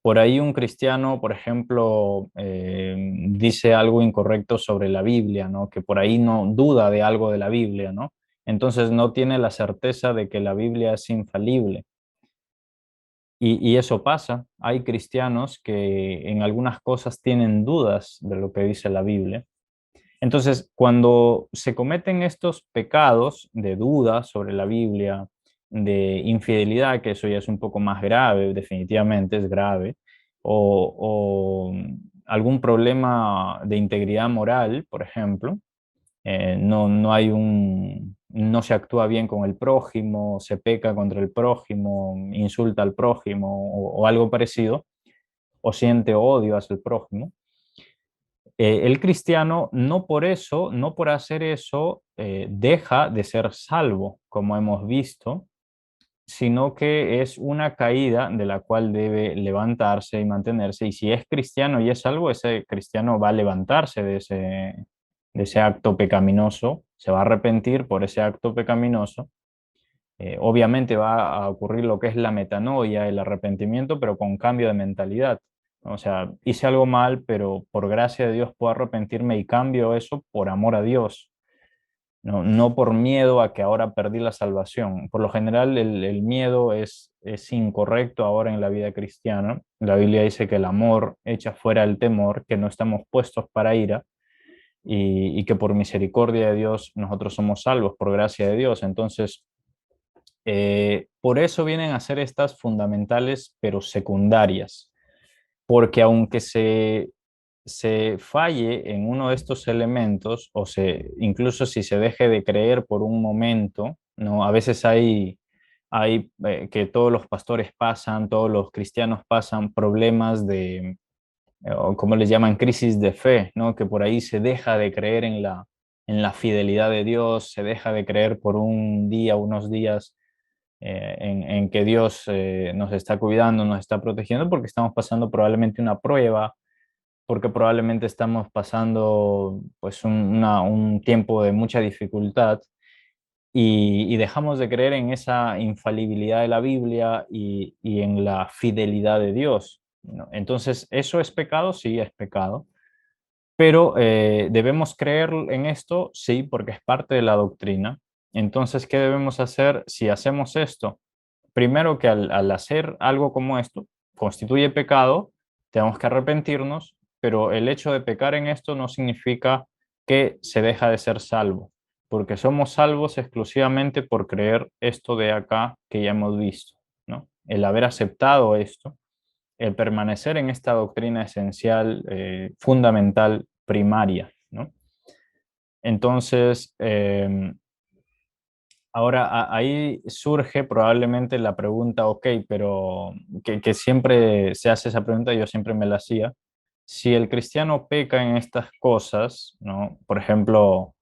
por ahí un cristiano, por ejemplo, dice algo incorrecto sobre la Biblia, ¿no? Que por ahí no duda de algo de la Biblia, ¿no? Entonces no tiene la certeza de que la Biblia es infalible. Y eso pasa. Hay cristianos que en algunas cosas tienen dudas de lo que dice la Biblia. Entonces, cuando se cometen estos pecados de duda sobre la Biblia, de infidelidad, que eso ya es un poco más grave, definitivamente es grave, o algún problema de integridad moral, por ejemplo, no se actúa bien con el prójimo, se peca contra el prójimo, insulta al prójimo o algo parecido, o siente odio hacia el prójimo. El cristiano no por eso, no por hacer eso, deja de ser salvo, como hemos visto, sino que es una caída de la cual debe levantarse y mantenerse. Y si es cristiano y es salvo, ese cristiano va a levantarse de ese acto pecaminoso, se va a arrepentir por ese acto pecaminoso. Obviamente va a ocurrir lo que es la metanoia, el arrepentimiento, pero con cambio de mentalidad. O sea, hice algo mal, pero por gracia de Dios puedo arrepentirme y cambio eso por amor a Dios, no por miedo a que ahora perdí la salvación. Por lo general, el miedo es incorrecto ahora en la vida cristiana. La Biblia dice que el amor echa fuera el temor, que no estamos puestos para ira y que por misericordia de Dios nosotros somos salvos, por gracia de Dios. Entonces, por eso vienen a ser estas fundamentales, pero secundarias, porque aunque se falle en uno de estos elementos, incluso si se deje de creer por un momento, ¿no? A veces hay que todos los pastores pasan, todos los cristianos pasan problemas o como les llaman, crisis de fe, ¿no? Que por ahí se deja de creer en la fidelidad de Dios, se deja de creer por un día, unos días en que Dios nos está cuidando, nos está protegiendo, porque estamos pasando probablemente una prueba, porque probablemente estamos pasando pues un tiempo de mucha dificultad y dejamos de creer en esa infalibilidad de la Biblia y en la fidelidad de Dios, ¿no? Entonces, ¿eso es pecado? Sí, es pecado. Pero debemos creer en esto, sí, porque es parte de la doctrina. Entonces, ¿qué debemos hacer si hacemos esto? Primero que al hacer algo como esto constituye pecado, tenemos que arrepentirnos, pero el hecho de pecar en esto no significa que se deja de ser salvo, porque somos salvos exclusivamente por creer esto de acá que ya hemos visto, ¿no? El haber aceptado esto, el permanecer en esta doctrina esencial, fundamental, primaria, ¿no? Entonces, ahora ahí surge probablemente la pregunta, ok, pero que siempre se hace esa pregunta, yo siempre me la hacía. Si el cristiano peca en estas cosas, ¿no? Por ejemplo,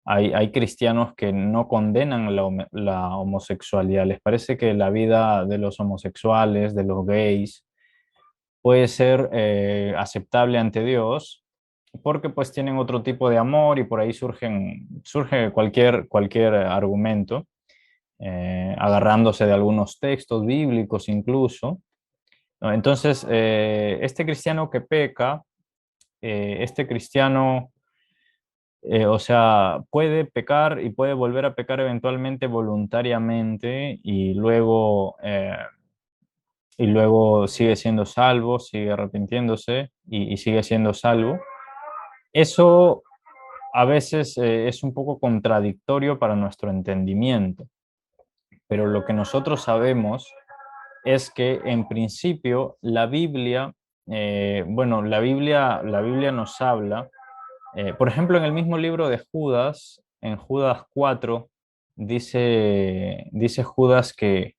hay cristianos que no condenan la homosexualidad, les parece que la vida de los homosexuales, de los gays, puede ser aceptable ante Dios, porque pues tienen otro tipo de amor y por ahí surge cualquier argumento, agarrándose de algunos textos bíblicos incluso, ¿no? Entonces, este cristiano que peca, este cristiano, o sea, puede pecar y puede volver a pecar eventualmente voluntariamente y luego sigue siendo salvo, sigue arrepintiéndose y sigue siendo salvo. Eso a veces es un poco contradictorio para nuestro entendimiento, pero lo que nosotros sabemos es que en principio la Biblia, bueno, la Biblia nos habla, por ejemplo, en el mismo libro de Judas, en Judas 4, dice Judas que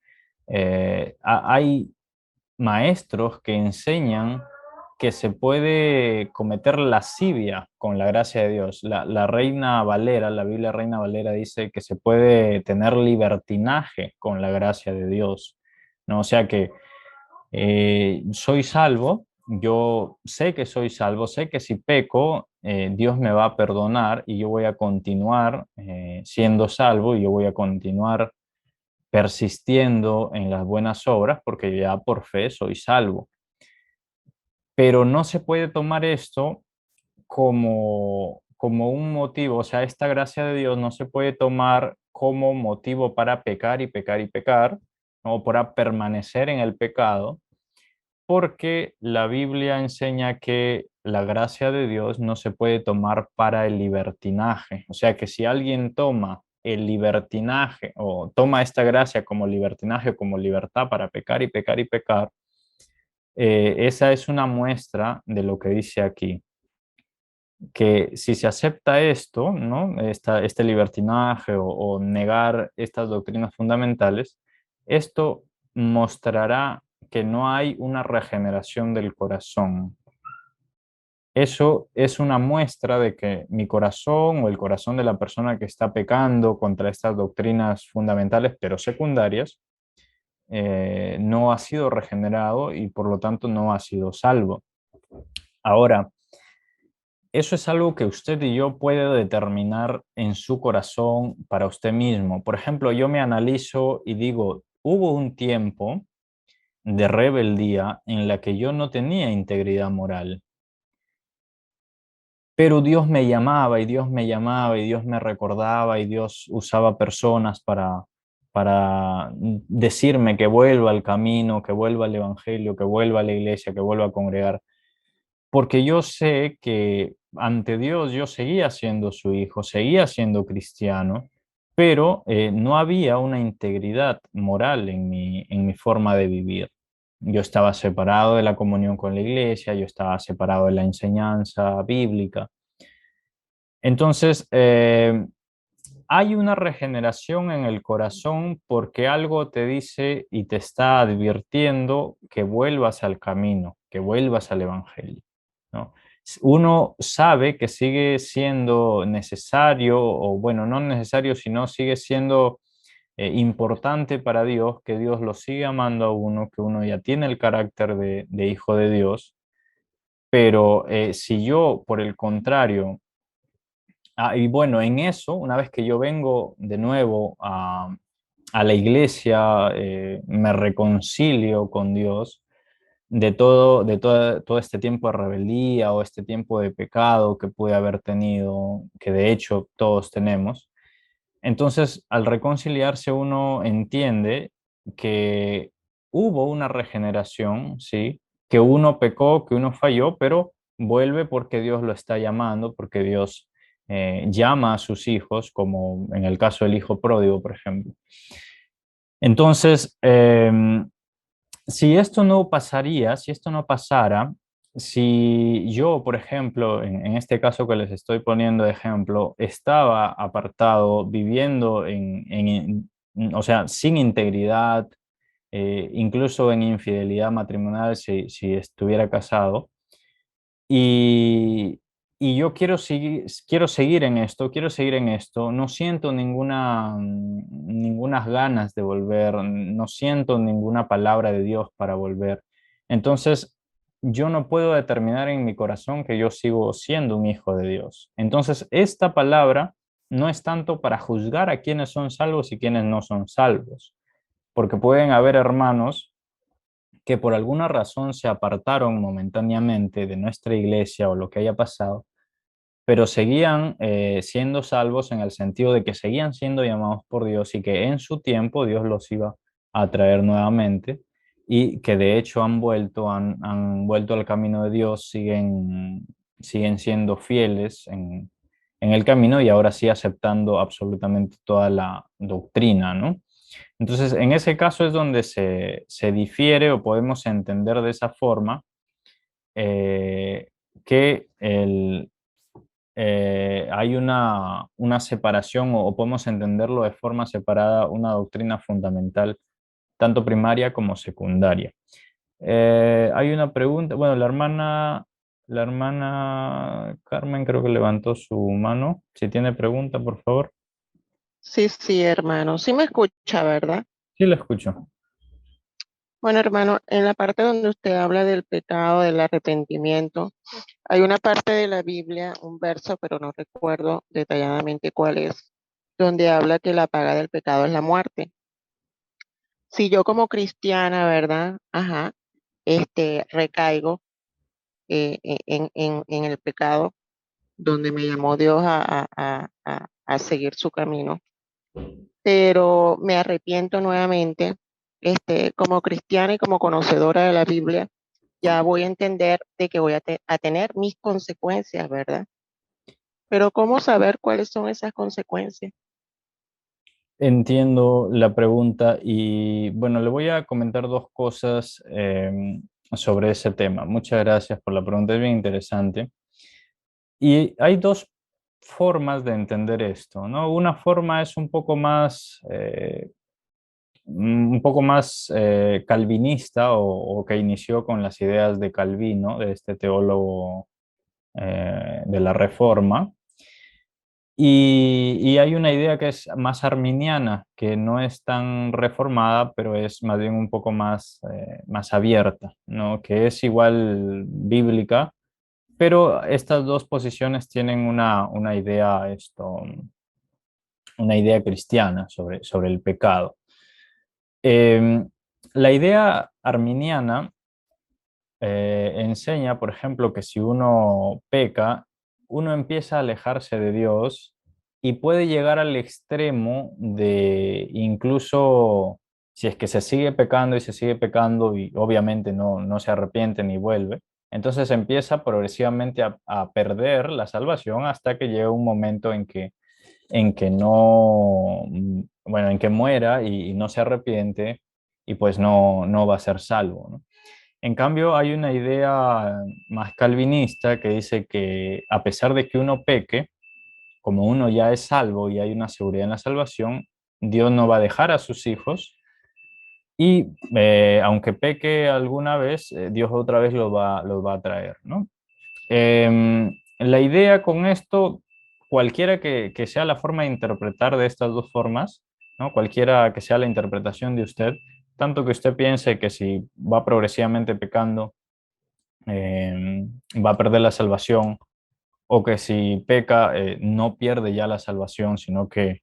hay maestros que enseñan que se puede cometer lascivia con la gracia de Dios. La Reina Valera, la Biblia Reina Valera dice que se puede tener libertinaje con la gracia de Dios, ¿no? O sea que soy salvo, yo sé que soy salvo, sé que si peco, Dios me va a perdonar y yo voy a continuar siendo salvo y yo voy a continuar persistiendo en las buenas obras, porque ya por fe soy salvo. Pero no se puede tomar esto como un motivo, o sea, esta gracia de Dios no se puede tomar como motivo para pecar y pecar y pecar, o para permanecer en el pecado, porque la Biblia enseña que la gracia de Dios no se puede tomar para el libertinaje. O sea que si alguien toma el libertinaje o toma esta gracia como libertinaje, como libertad para pecar y pecar y pecar, esa es una muestra de lo que dice aquí, que si se acepta esto, ¿no? Este libertinaje o negar estas doctrinas fundamentales, esto mostrará que no hay una regeneración del corazón. Eso es una muestra de que mi corazón o el corazón de la persona que está pecando contra estas doctrinas fundamentales, pero secundarias, no ha sido regenerado y por lo tanto no ha sido salvo. Ahora, eso es algo que usted y yo puede determinar en su corazón para usted mismo. Por ejemplo, yo me analizo y digo, hubo un tiempo de rebeldía en la que yo no tenía integridad moral, pero Dios me llamaba y Dios me llamaba y Dios me recordaba y Dios usaba personas para decirme que vuelva al camino, que vuelva al evangelio, que vuelva a la iglesia, que vuelva a congregar, porque yo sé que ante Dios yo seguía siendo su hijo, seguía siendo cristiano, pero no había una integridad moral en mi forma de vivir. Yo estaba separado de la comunión con la iglesia, yo estaba separado de la enseñanza bíblica. Entonces, hay una regeneración en el corazón porque algo te dice y te está advirtiendo que vuelvas al camino, que vuelvas al evangelio, ¿no? Uno sabe que sigue siendo necesario, o bueno, no necesario, sino sigue siendo importante para Dios, que Dios lo sigue amando a uno, que uno ya tiene el carácter de hijo de Dios, pero si yo, por el contrario, y bueno, en eso, una vez que yo vengo de nuevo a la iglesia, me reconcilio con Dios todo este tiempo de rebeldía o este tiempo de pecado que pude haber tenido, que de hecho todos tenemos. Entonces, al reconciliarse uno entiende que hubo una regeneración, ¿sí? Que uno pecó, que uno falló, pero vuelve porque Dios lo está llamando, porque Dios llama a sus hijos, como en el caso del hijo pródigo, por ejemplo. Entonces, si esto no pasaría, si esto no pasara, si yo, por ejemplo, en este caso que les estoy poniendo de ejemplo, estaba apartado, viviendo o sea, sin integridad, incluso en infidelidad matrimonial si estuviera casado, y, y yo quiero seguir en esto, no siento ninguna ganas de volver, no siento ninguna palabra de Dios para volver. Entonces, yo no puedo determinar en mi corazón que yo sigo siendo un hijo de Dios. Entonces, esta palabra no es tanto para juzgar a quienes son salvos y quienes no son salvos, porque pueden haber hermanos que por alguna razón se apartaron momentáneamente de nuestra iglesia o lo que haya pasado, pero seguían siendo salvos en el sentido de que seguían siendo llamados por Dios y que en su tiempo Dios los iba a traer nuevamente y que de hecho han vuelto al camino de Dios, siguen siendo fieles en el camino y ahora sí aceptando absolutamente toda la doctrina, ¿no? Entonces, en ese caso es donde se difiere o podemos entender de esa forma eh, que hay una separación o podemos entenderlo de forma separada, una doctrina fundamental, tanto primaria como secundaria. Hay una pregunta, bueno, la hermana Carmen creo que levantó su mano. Si tiene pregunta, por favor. Sí, sí, hermano. Sí me escucha, ¿verdad? Sí, la escucho. Bueno, hermano, en la parte donde usted habla del pecado, del arrepentimiento, hay una parte de la Biblia, un verso, pero no recuerdo detalladamente cuál es, donde habla que la paga del pecado es la muerte. si yo como cristiana, ¿verdad? Ajá, recaigo en el pecado donde me llamó Dios a seguir su camino, pero me arrepiento nuevamente, como cristiana y como conocedora de la Biblia, ya voy a entender de que voy a tener mis consecuencias, ¿verdad? Pero ¿cómo saber cuáles son esas consecuencias? Entiendo la pregunta y bueno, le voy a comentar dos cosas sobre ese tema. Muchas gracias por la pregunta, es bien interesante. Y hay dos formas de entender esto, ¿no? Una forma es un poco más calvinista o que inició con las ideas de Calvino, de este teólogo de la Reforma. Y hay una idea que es más arminiana, que no es tan reformada, pero es más bien un poco más abierta, ¿no? Que es igual bíblica, pero estas dos posiciones tienen una idea cristiana sobre el pecado. Em, la idea arminiana enseña, por ejemplo, que si uno peca, uno empieza a alejarse de Dios y puede llegar al extremo de incluso si es que se sigue pecando y se sigue pecando y obviamente no se arrepiente ni vuelve, entonces empieza progresivamente a perder la salvación hasta que llega un momento en que no, bueno, en que muera y no se arrepiente y pues no va a ser salvo, ¿no? En cambio, hay una idea más calvinista que dice que a pesar de que uno peque, como uno ya es salvo y hay una seguridad en la salvación, Dios no va a dejar a sus hijos y aunque peque alguna vez, Dios otra vez los va a traer, ¿no? La idea con esto, cualquiera que sea la forma de interpretar de estas dos formas, ¿no? Cualquiera que sea la interpretación de usted, tanto que usted piense que si va progresivamente pecando, va a perder la salvación, o que si peca, no pierde ya la salvación, sino que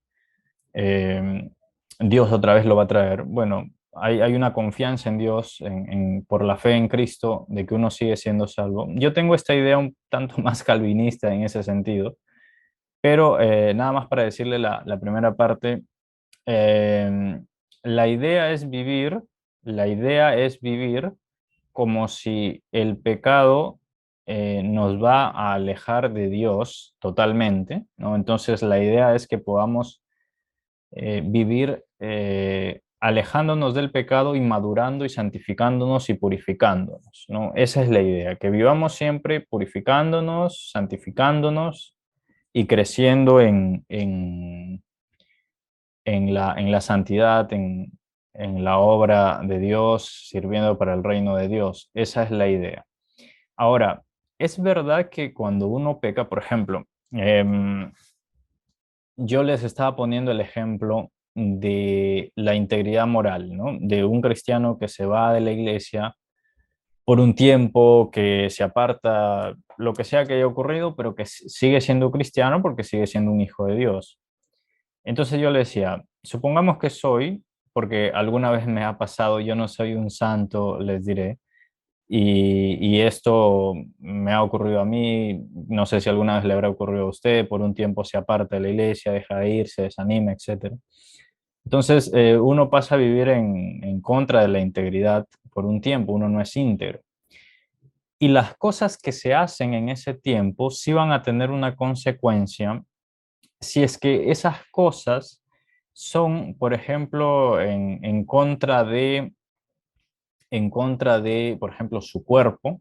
eh, Dios otra vez lo va a traer. Bueno, hay una confianza en Dios, por la fe en Cristo, de que uno sigue siendo salvo. Yo tengo esta idea un tanto más calvinista en ese sentido, pero nada más para decirle la primera parte, eh, la idea es vivir, la idea es vivir como si el pecado nos va a alejar de Dios totalmente, ¿no? Entonces la idea es que podamos vivir alejándonos del pecado y madurando y santificándonos y purificándonos, ¿no? Esa es la idea, que vivamos siempre purificándonos, santificándonos y creciendo en la santidad, en la obra de Dios, sirviendo para el reino de Dios. Esa es la idea. Ahora, es verdad que cuando uno peca, por ejemplo, yo les estaba poniendo el ejemplo de la integridad moral, ¿no? De un cristiano que se va de la iglesia por un tiempo, que se aparta, lo que sea que haya ocurrido, pero que sigue siendo cristiano porque sigue siendo un hijo de Dios. Entonces yo le decía, supongamos que soy, porque alguna vez me ha pasado, yo no soy un santo, les diré, y esto me ha ocurrido a mí, no sé si alguna vez le habrá ocurrido a usted, por un tiempo se aparta de la iglesia, deja de ir, se desanima, etcétera. Entonces uno pasa a vivir en contra de la integridad por un tiempo, uno no es íntegro. Y las cosas que se hacen en ese tiempo sí van a tener una consecuencia si es que esas cosas son, por ejemplo, en contra de, por ejemplo, su cuerpo.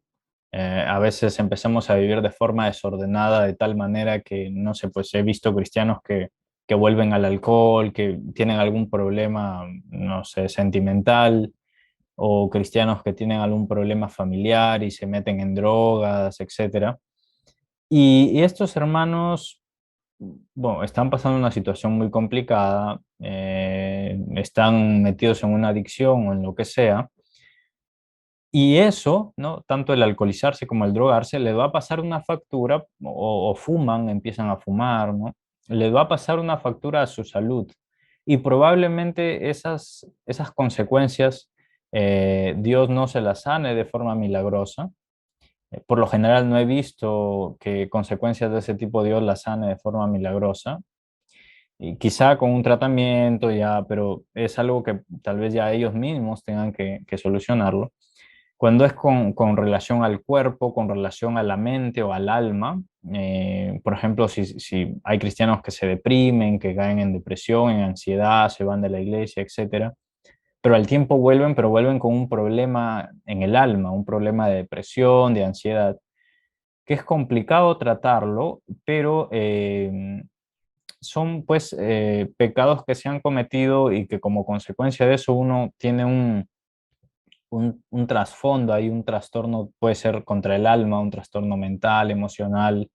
A veces empezamos a vivir de forma desordenada, de tal manera que, no sé, pues he visto cristianos que vuelven al alcohol, que tienen algún problema, no sé, sentimental, o cristianos que tienen algún problema familiar y se meten en drogas, etcétera. Y estos hermanos, bueno, están pasando una situación muy complicada, están metidos en una adicción o en lo que sea, y eso, ¿no? Tanto el alcoholizarse como el drogarse, les va a pasar una factura, o fuman, empiezan a fumar, ¿no? Les va a pasar una factura a su salud. y probablemente esas consecuencias Dios no se las sane de forma milagrosa. Por lo general no he visto que consecuencias de ese tipo Dios las sane de forma milagrosa. Y quizá con un tratamiento ya, pero es algo que tal vez ya ellos mismos tengan que solucionarlo. Cuando es con relación al cuerpo, con relación a la mente o al alma, por ejemplo, si hay cristianos que se deprimen, que caen en depresión, en ansiedad, se van de la iglesia, etcétera, pero al tiempo vuelven, pero vuelven con un problema en el alma, un problema de depresión, de ansiedad, que es complicado tratarlo, pero son pues pecados que se han cometido y que como consecuencia de eso uno tiene un trasfondo, hay un trastorno, puede ser contra el alma, un trastorno mental, emocional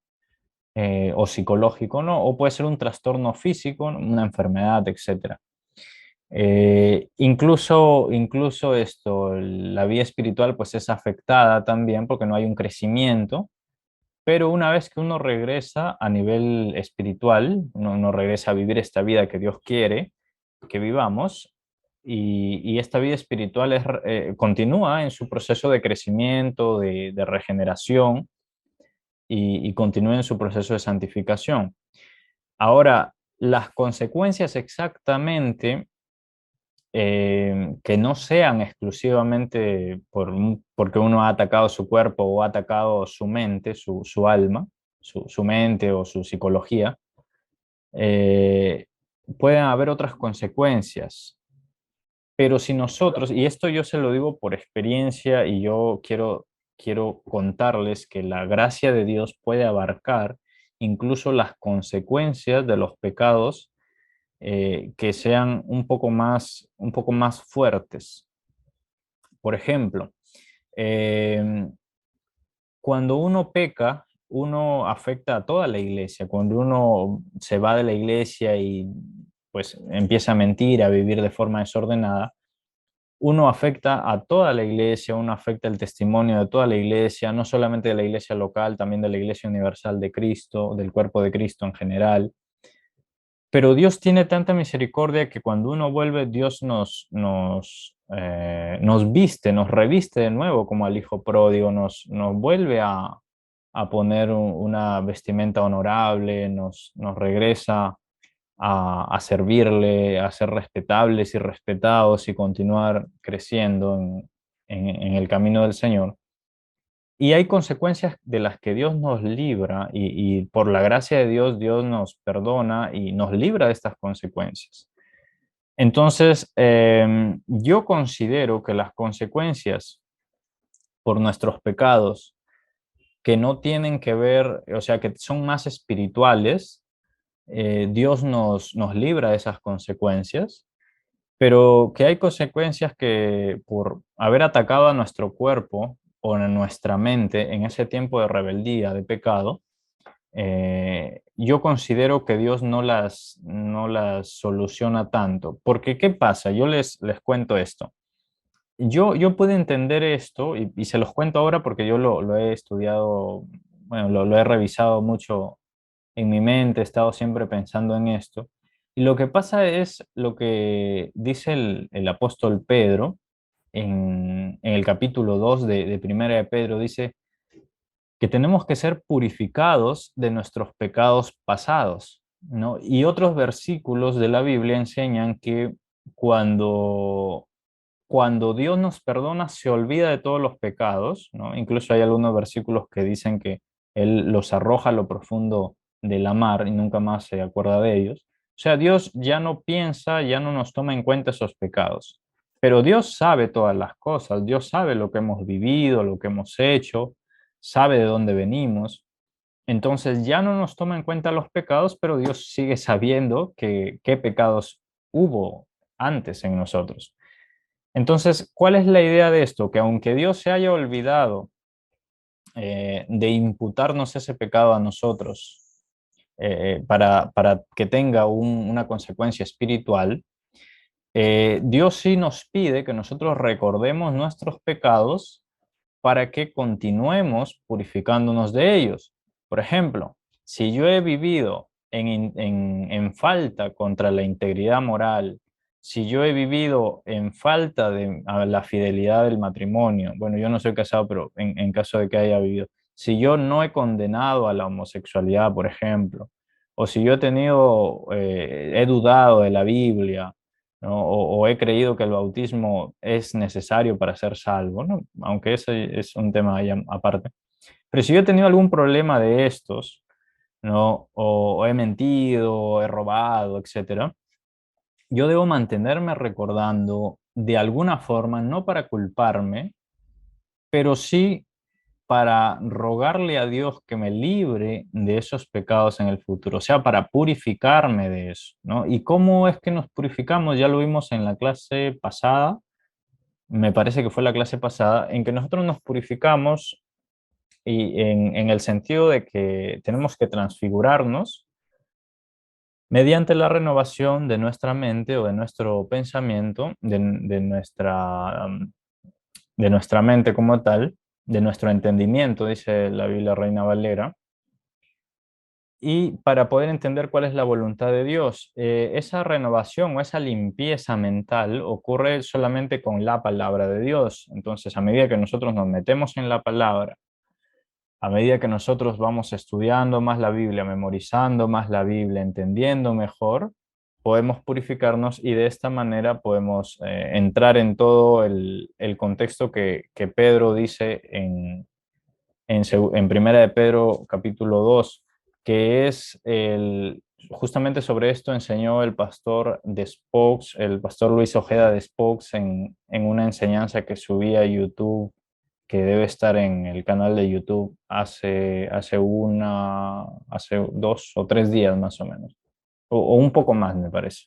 o psicológico, ¿no? O puede ser un trastorno físico, ¿no? Una enfermedad, etcétera. Incluso esto, la vida espiritual pues es afectada también porque no hay un crecimiento, pero una vez que uno regresa a nivel espiritual, uno regresa a vivir esta vida que Dios quiere que vivamos, y esta vida espiritual continúa en su proceso de crecimiento, de regeneración, y continúa en su proceso de santificación. Ahora, las consecuencias exactamente que no sean exclusivamente porque uno ha atacado su cuerpo o ha atacado su mente, su alma, su mente o su psicología, eh, pueden haber otras consecuencias. Pero si nosotros, y esto yo se lo digo por experiencia y yo quiero contarles que la gracia de Dios puede abarcar incluso las consecuencias de los pecados que sean un poco más fuertes. Por ejemplo, eh, cuando uno peca, uno afecta a toda la iglesia. Cuando uno se va de la iglesia y pues empieza a mentir, a vivir de forma desordenada, uno afecta a toda la iglesia, uno afecta el testimonio de toda la iglesia, no solamente de la iglesia local, también de la iglesia universal de Cristo, del cuerpo de Cristo en general. Pero Dios tiene tanta misericordia que cuando uno vuelve, Dios nos viste, nos reviste de nuevo como al hijo pródigo, nos vuelve a poner una vestimenta honorable, nos regresa a servirle, a ser respetables y respetados y continuar creciendo en el camino del Señor. Y hay consecuencias de las que Dios nos libra y por la gracia de Dios, Dios nos perdona y nos libra de estas consecuencias. Entonces, yo considero que las consecuencias por nuestros pecados que no tienen que ver, o sea, que son más espirituales, Dios nos libra de esas consecuencias, pero que hay consecuencias que por haber atacado a nuestro cuerpo o a nuestra mente en ese tiempo de rebeldía, de pecado, yo considero que Dios no las soluciona tanto. Porque, ¿qué pasa? Yo les cuento esto. Yo puedo entender esto y se los cuento ahora porque yo lo he estudiado, bueno, lo he revisado mucho en mi mente, he estado siempre pensando en esto. Y lo que pasa es lo que dice el apóstol Pedro en el capítulo 2 de Primera de Pedro, dice que tenemos que ser purificados de nuestros pecados pasados, ¿no? Y otros versículos de la Biblia enseñan que cuando, cuando Dios nos perdona, se olvida de todos los pecados, ¿no? Incluso hay algunos versículos que dicen que Él los arroja a lo profundo de la mar y nunca más se acuerda de ellos. O sea, Dios ya no piensa, ya no nos toma en cuenta esos pecados. Pero Dios sabe todas las cosas, Dios sabe lo que hemos vivido, lo que hemos hecho, sabe de dónde venimos. Entonces ya no nos toma en cuenta los pecados, pero Dios sigue sabiendo qué pecados hubo antes en nosotros. Entonces, ¿cuál es la idea de esto? Que aunque Dios se haya olvidado de imputarnos ese pecado a nosotros para que tenga una consecuencia espiritual, Dios sí nos pide que nosotros recordemos nuestros pecados para que continuemos purificándonos de ellos. Por ejemplo, si yo he vivido en falta contra la integridad moral, si yo he vivido en falta de a la fidelidad del matrimonio, bueno, yo no soy casado, pero en caso de que haya vivido, si yo no he condenado a la homosexualidad, por ejemplo, o si yo he tenido, he dudado de la Biblia, ¿no? O he creído que el bautismo es necesario para ser salvo, ¿no? Aunque ese es un tema ya aparte. Pero si yo he tenido algún problema de estos, ¿no? O he mentido, o he robado, etcétera, yo debo mantenerme recordando de alguna forma, no para culparme, pero sí para rogarle a Dios que me libre de esos pecados en el futuro, o sea, para purificarme de eso, ¿no? ¿Y cómo es que nos purificamos? Ya lo vimos en la clase pasada, me parece que fue la clase pasada, en que nosotros nos purificamos y en el sentido de que tenemos que transfigurarnos mediante la renovación de nuestra mente o de nuestro pensamiento, de nuestra mente como tal, de nuestro entendimiento, dice la Biblia Reina Valera, y para poder entender cuál es la voluntad de Dios. Esa renovación o esa limpieza mental ocurre solamente con la palabra de Dios. Entonces, a medida que nosotros nos metemos en la palabra, a medida que nosotros vamos estudiando más la Biblia, memorizando más la Biblia, entendiendo mejor, podemos purificarnos y de esta manera podemos entrar en todo el contexto que Pedro dice en Primera de Pedro capítulo 2, que es justamente sobre esto enseñó el pastor de Spokes, el pastor Luis Ojeda de Spokes en una enseñanza que subía a YouTube, que debe estar en el canal de YouTube hace 2 o 3 días más o menos, o un poco más me parece,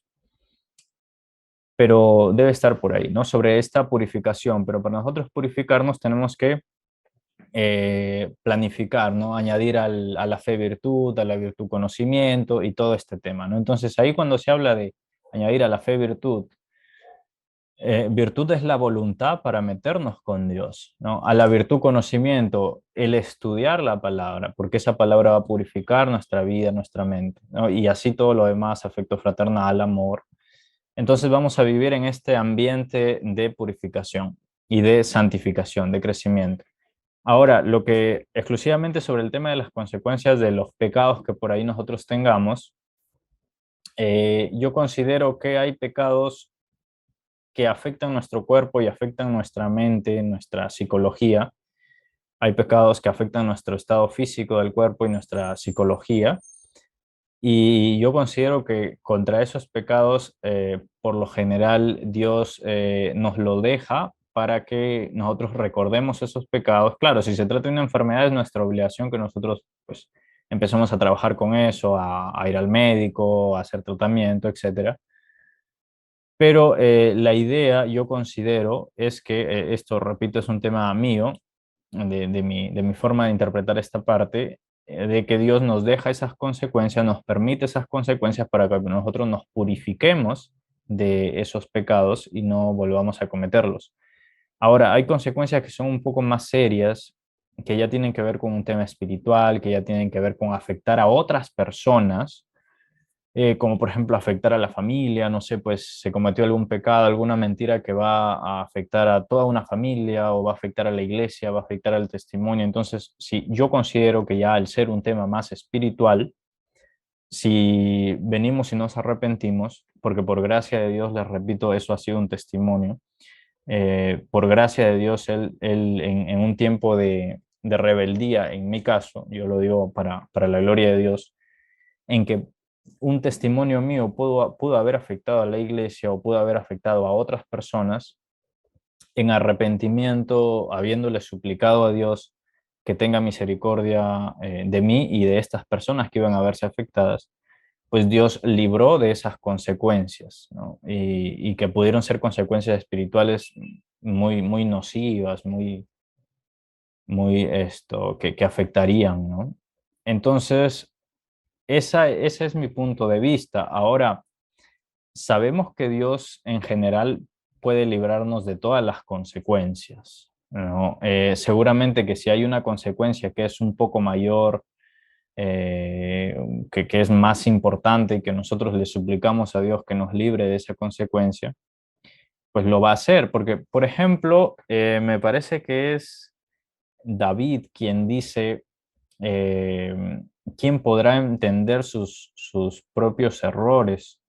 pero debe estar por ahí, ¿no? Sobre esta purificación, pero para nosotros purificarnos tenemos que planificar, ¿no? Añadir a la fe virtud, a la virtud conocimiento y todo este tema, ¿no? Entonces ahí cuando se habla de añadir a la fe virtud, virtud es la voluntad para meternos con Dios, ¿no? A la virtud conocimiento, el estudiar la palabra, porque esa palabra va a purificar nuestra vida, nuestra mente, ¿no? Y así todo lo demás, afecto fraternal, amor. Entonces vamos a vivir en este ambiente de purificación y de santificación, de crecimiento. Ahora, lo que exclusivamente sobre el tema de las consecuencias de los pecados que por ahí nosotros tengamos, yo considero que hay pecados que afectan nuestro cuerpo y afectan nuestra mente, nuestra psicología. Hay pecados que afectan nuestro estado físico del cuerpo y nuestra psicología. Y yo considero que contra esos pecados, por lo general, Dios nos lo deja para que nosotros recordemos esos pecados. Claro, si se trata de una enfermedad, es nuestra obligación que nosotros pues, empecemos a trabajar con eso, a ir al médico, a hacer tratamiento, etcétera. Pero la idea, yo considero, es que esto, repito, es un tema mío, de mi forma de interpretar esta parte, de que Dios nos deja esas consecuencias, nos permite esas consecuencias para que nosotros nos purifiquemos de esos pecados y no volvamos a cometerlos. Ahora, hay consecuencias que son un poco más serias, que ya tienen que ver con un tema espiritual, que ya tienen que ver con afectar a otras personas, como por ejemplo afectar a la familia, no sé, pues se cometió algún pecado, alguna mentira que va a afectar a toda una familia o va a afectar a la iglesia, va a afectar al testimonio. Entonces, sí, yo considero que ya al ser un tema más espiritual, si venimos y nos arrepentimos, porque por gracia de Dios, les repito, eso ha sido un testimonio, por gracia de Dios, él en un tiempo de rebeldía, en mi caso, yo lo digo para la gloria de Dios, en que un testimonio mío pudo haber afectado a la iglesia o pudo haber afectado a otras personas, en arrepentimiento, habiéndole suplicado a Dios que tenga misericordia de mí y de estas personas que iban a verse afectadas, pues Dios libró de esas consecuencias, ¿no? Y que pudieron ser consecuencias espirituales muy, muy nocivas, que afectarían, ¿no? Entonces, ese es mi punto de vista. Ahora, sabemos que Dios en general puede librarnos de todas las consecuencias, ¿no? Seguramente que si hay una consecuencia que es un poco mayor, que es más importante y que nosotros le suplicamos a Dios que nos libre de esa consecuencia, pues lo va a hacer. Porque, por ejemplo, me parece que es David quien dice, ¿quién podrá entender sus propios errores?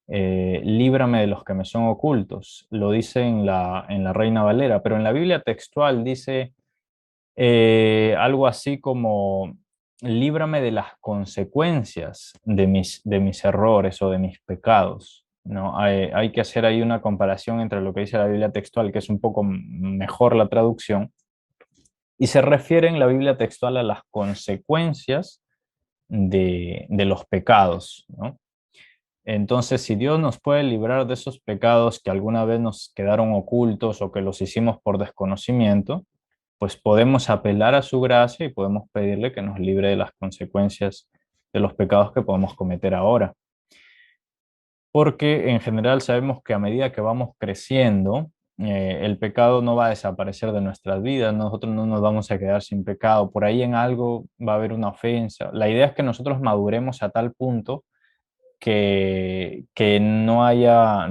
Líbrame de los que me son ocultos. Lo dice en la Reina Valera, pero en la Biblia textual dice algo así como, líbrame de las consecuencias de mis errores o de mis pecados. ¿No? Hay que hacer ahí una comparación entre lo que dice la Biblia textual, que es un poco mejor la traducción, y se refiere en la Biblia textual a las consecuencias de los pecados, ¿no? Entonces, si Dios nos puede librar de esos pecados que alguna vez nos quedaron ocultos o que los hicimos por desconocimiento, pues podemos apelar a su gracia y podemos pedirle que nos libre de las consecuencias de los pecados que podemos cometer ahora. Porque en general sabemos que a medida que vamos creciendo, el pecado no va a desaparecer de nuestras vidas, nosotros no nos vamos a quedar sin pecado, por ahí en algo va a haber una ofensa. La idea es que nosotros maduremos a tal punto que no haya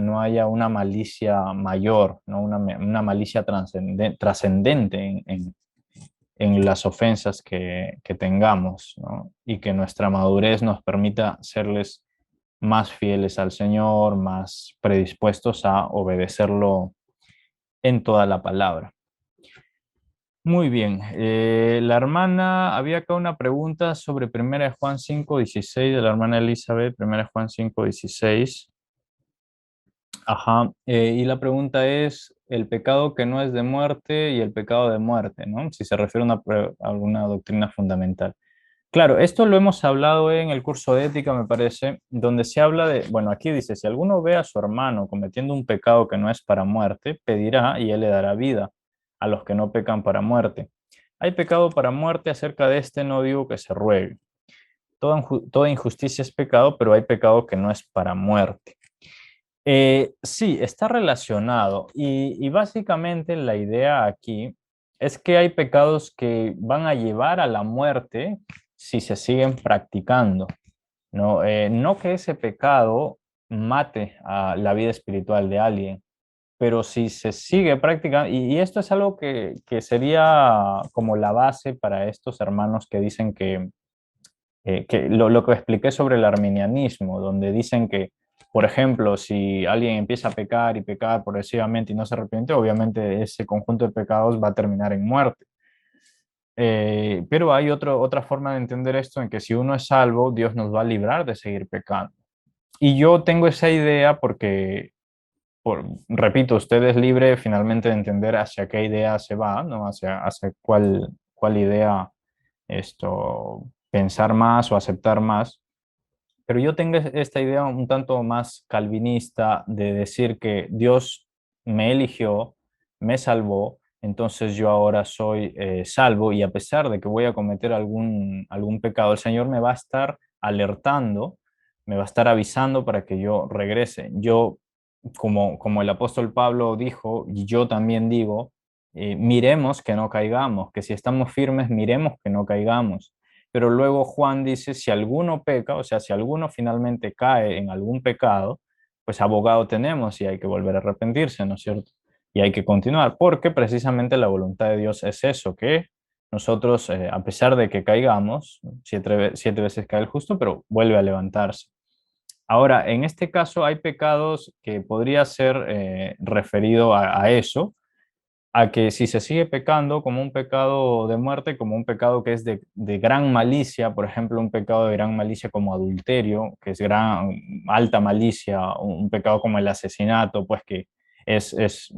una malicia mayor, ¿no? Una malicia trascendente en las ofensas que tengamos, ¿no? Y que nuestra madurez nos permita serles más fieles al Señor, más predispuestos a obedecerlo en toda la palabra. Muy bien, la hermana, había acá una pregunta sobre 1 Juan 5:16 de la hermana Elizabeth, 1 Juan 5:16. Ajá, y la pregunta es, el pecado que no es de muerte y el pecado de muerte, ¿no? Si se refiere a alguna doctrina fundamental. Claro, esto lo hemos hablado en el curso de ética, me parece, donde se habla de, bueno, aquí dice, si alguno ve a su hermano cometiendo un pecado que no es para muerte, pedirá y él le dará vida a los que no pecan para muerte. Hay pecado para muerte, acerca de este no digo que se ruegue. Toda injusticia es pecado, pero hay pecado que no es para muerte. Sí, está relacionado y básicamente la idea aquí es que hay pecados que van a llevar a la muerte si se siguen practicando, ¿no? No que ese pecado mate a la vida espiritual de alguien, pero si se sigue practicando, y esto es algo que sería como la base para estos hermanos que dicen que lo que expliqué sobre el arminianismo, donde dicen que, por ejemplo, si alguien empieza a pecar y pecar progresivamente y no se arrepiente, obviamente ese conjunto de pecados va a terminar en muerte. Pero hay otra forma de entender esto en que si uno es salvo, Dios nos va a librar de seguir pecando. Y yo tengo esa idea porque, repito, usted es libre finalmente de entender hacia qué idea se va, ¿no? Hacia cuál idea pensar más o aceptar más. Pero yo tengo esta idea un tanto más calvinista de decir que Dios me eligió, me salvó, entonces yo ahora soy salvo y a pesar de que voy a cometer algún pecado, el Señor me va a estar alertando, me va a estar avisando para que yo regrese. Yo, como el apóstol Pablo dijo, y yo también digo, miremos que no caigamos, que si estamos firmes, miremos que no caigamos. Pero luego Juan dice, si alguno peca, o sea, si alguno finalmente cae en algún pecado, pues abogado tenemos y hay que volver a arrepentirse, ¿no es cierto? Y hay que continuar, porque precisamente la voluntad de Dios es eso, que nosotros, a pesar de que caigamos, 7 veces cae el justo, pero vuelve a levantarse. Ahora, en este caso hay pecados que podría ser referido a eso, a que si se sigue pecando como un pecado de muerte, como un pecado que es de gran malicia, por ejemplo, un pecado de gran malicia como adulterio, que es alta malicia, un pecado como el asesinato, pues que es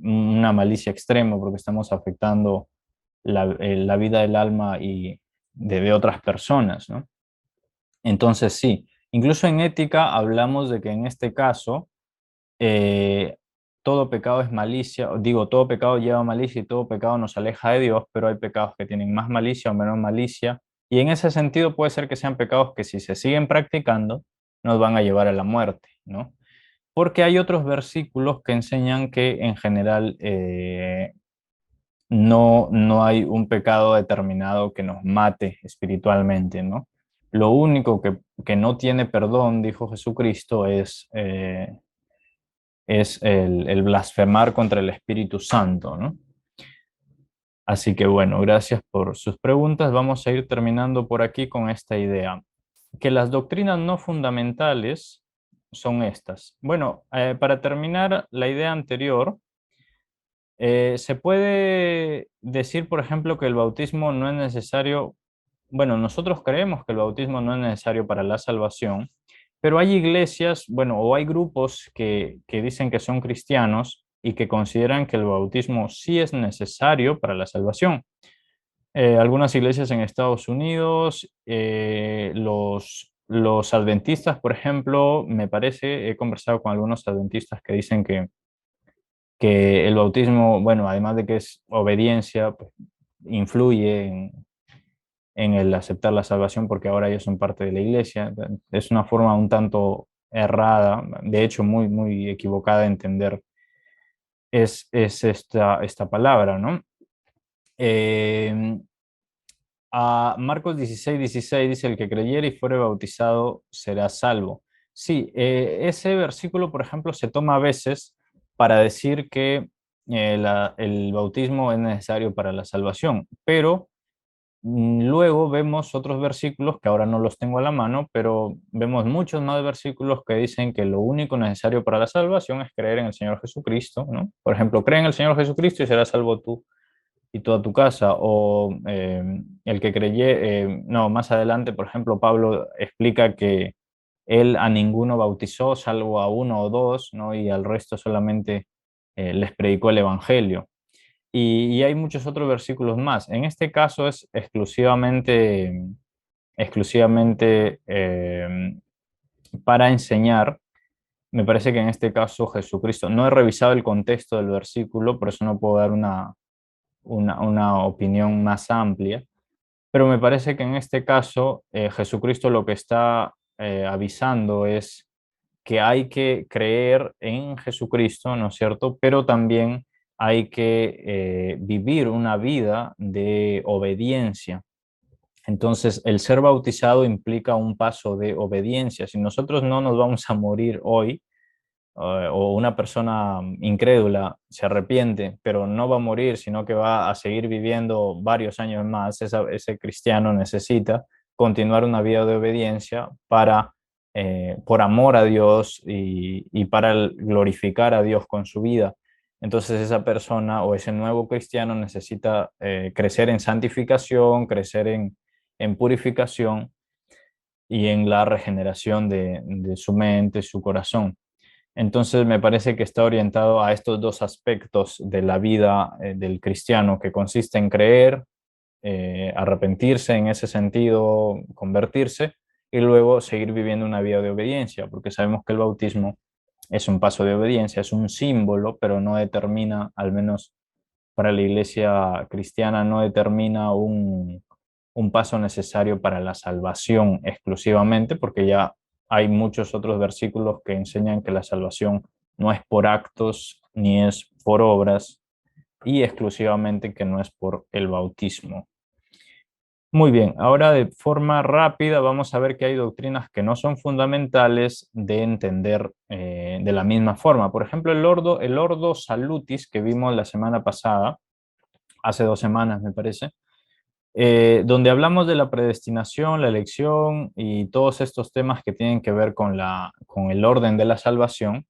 una malicia extrema porque estamos afectando la vida del alma y de otras personas, ¿no? Entonces sí, incluso en ética hablamos de que en este caso eh, todo pecado es malicia, digo, todo pecado lleva malicia y todo pecado nos aleja de Dios, pero hay pecados que tienen más malicia o menos malicia, y en ese sentido puede ser que sean pecados que si se siguen practicando nos van a llevar a la muerte, ¿no? Porque hay otros versículos que enseñan que en general no hay un pecado determinado que nos mate espiritualmente, ¿no? Lo único que no tiene perdón, dijo Jesucristo, es el blasfemar contra el Espíritu Santo, ¿no? Así que bueno, gracias por sus preguntas. Vamos a ir terminando por aquí con esta idea, que las doctrinas no fundamentales son estas. Bueno, para terminar la idea anterior, se puede decir, por ejemplo, que el bautismo no es necesario. Bueno, nosotros creemos que el bautismo no es necesario para la salvación, pero hay iglesias, bueno, o hay grupos que dicen que son cristianos y que consideran que el bautismo sí es necesario para la salvación. Algunas iglesias en Estados Unidos, los adventistas, por ejemplo, me parece, he conversado con algunos adventistas que dicen que el bautismo, bueno, además de que es obediencia, pues, influye en el aceptar la salvación porque ahora ellos son parte de la iglesia. Es una forma un tanto errada, de hecho muy, muy equivocada de entender es esta palabra, ¿no? Eh, a Marcos 16:16 dice, el que creyere y fuere bautizado será salvo. Sí, ese versículo, por ejemplo, se toma a veces para decir que el bautismo es necesario para la salvación, pero luego vemos otros versículos que ahora no los tengo a la mano, pero vemos muchos más versículos que dicen que lo único necesario para la salvación es creer en el Señor Jesucristo, ¿no? Por ejemplo, cree en el Señor Jesucristo y serás salvo tú y toda tu casa. O el que creye, no, más adelante, por ejemplo, Pablo explica que él a ninguno bautizó, salvo a uno o dos, ¿no? Y al resto solamente les predicó el Evangelio. Y hay muchos otros versículos más. En este caso es exclusivamente para enseñar. Me parece que en este caso Jesucristo, no he revisado el contexto del versículo, por eso no puedo dar una opinión más amplia, pero me parece que en este caso Jesucristo lo que está avisando es que hay que creer en Jesucristo, ¿no es cierto? Pero también hay que vivir una vida de obediencia. Entonces, el ser bautizado implica un paso de obediencia. Si nosotros no nos vamos a morir hoy, o una persona incrédula se arrepiente, pero no va a morir, sino que va a seguir viviendo varios años más, ese cristiano necesita continuar una vida de obediencia por amor a Dios y para glorificar a Dios con su vida. Entonces esa persona o ese nuevo cristiano necesita crecer en santificación, crecer en purificación y en la regeneración de su mente, su corazón. Entonces me parece que está orientado a estos dos aspectos de la vida del cristiano, que consiste en creer, arrepentirse en ese sentido, convertirse y luego seguir viviendo una vida de obediencia, porque sabemos que el bautismo es un paso de obediencia, es un símbolo, pero no determina, al menos para la iglesia cristiana, no determina un paso necesario para la salvación exclusivamente, porque ya hay muchos otros versículos que enseñan que la salvación no es por actos ni es por obras y exclusivamente que no es por el bautismo. Muy bien, ahora de forma rápida vamos a ver que hay doctrinas que no son fundamentales de entender de la misma forma. Por ejemplo, el ordo salutis que vimos la semana pasada, hace 2 semanas me parece, donde hablamos de la predestinación, la elección y todos estos temas que tienen que ver con el orden de la salvación.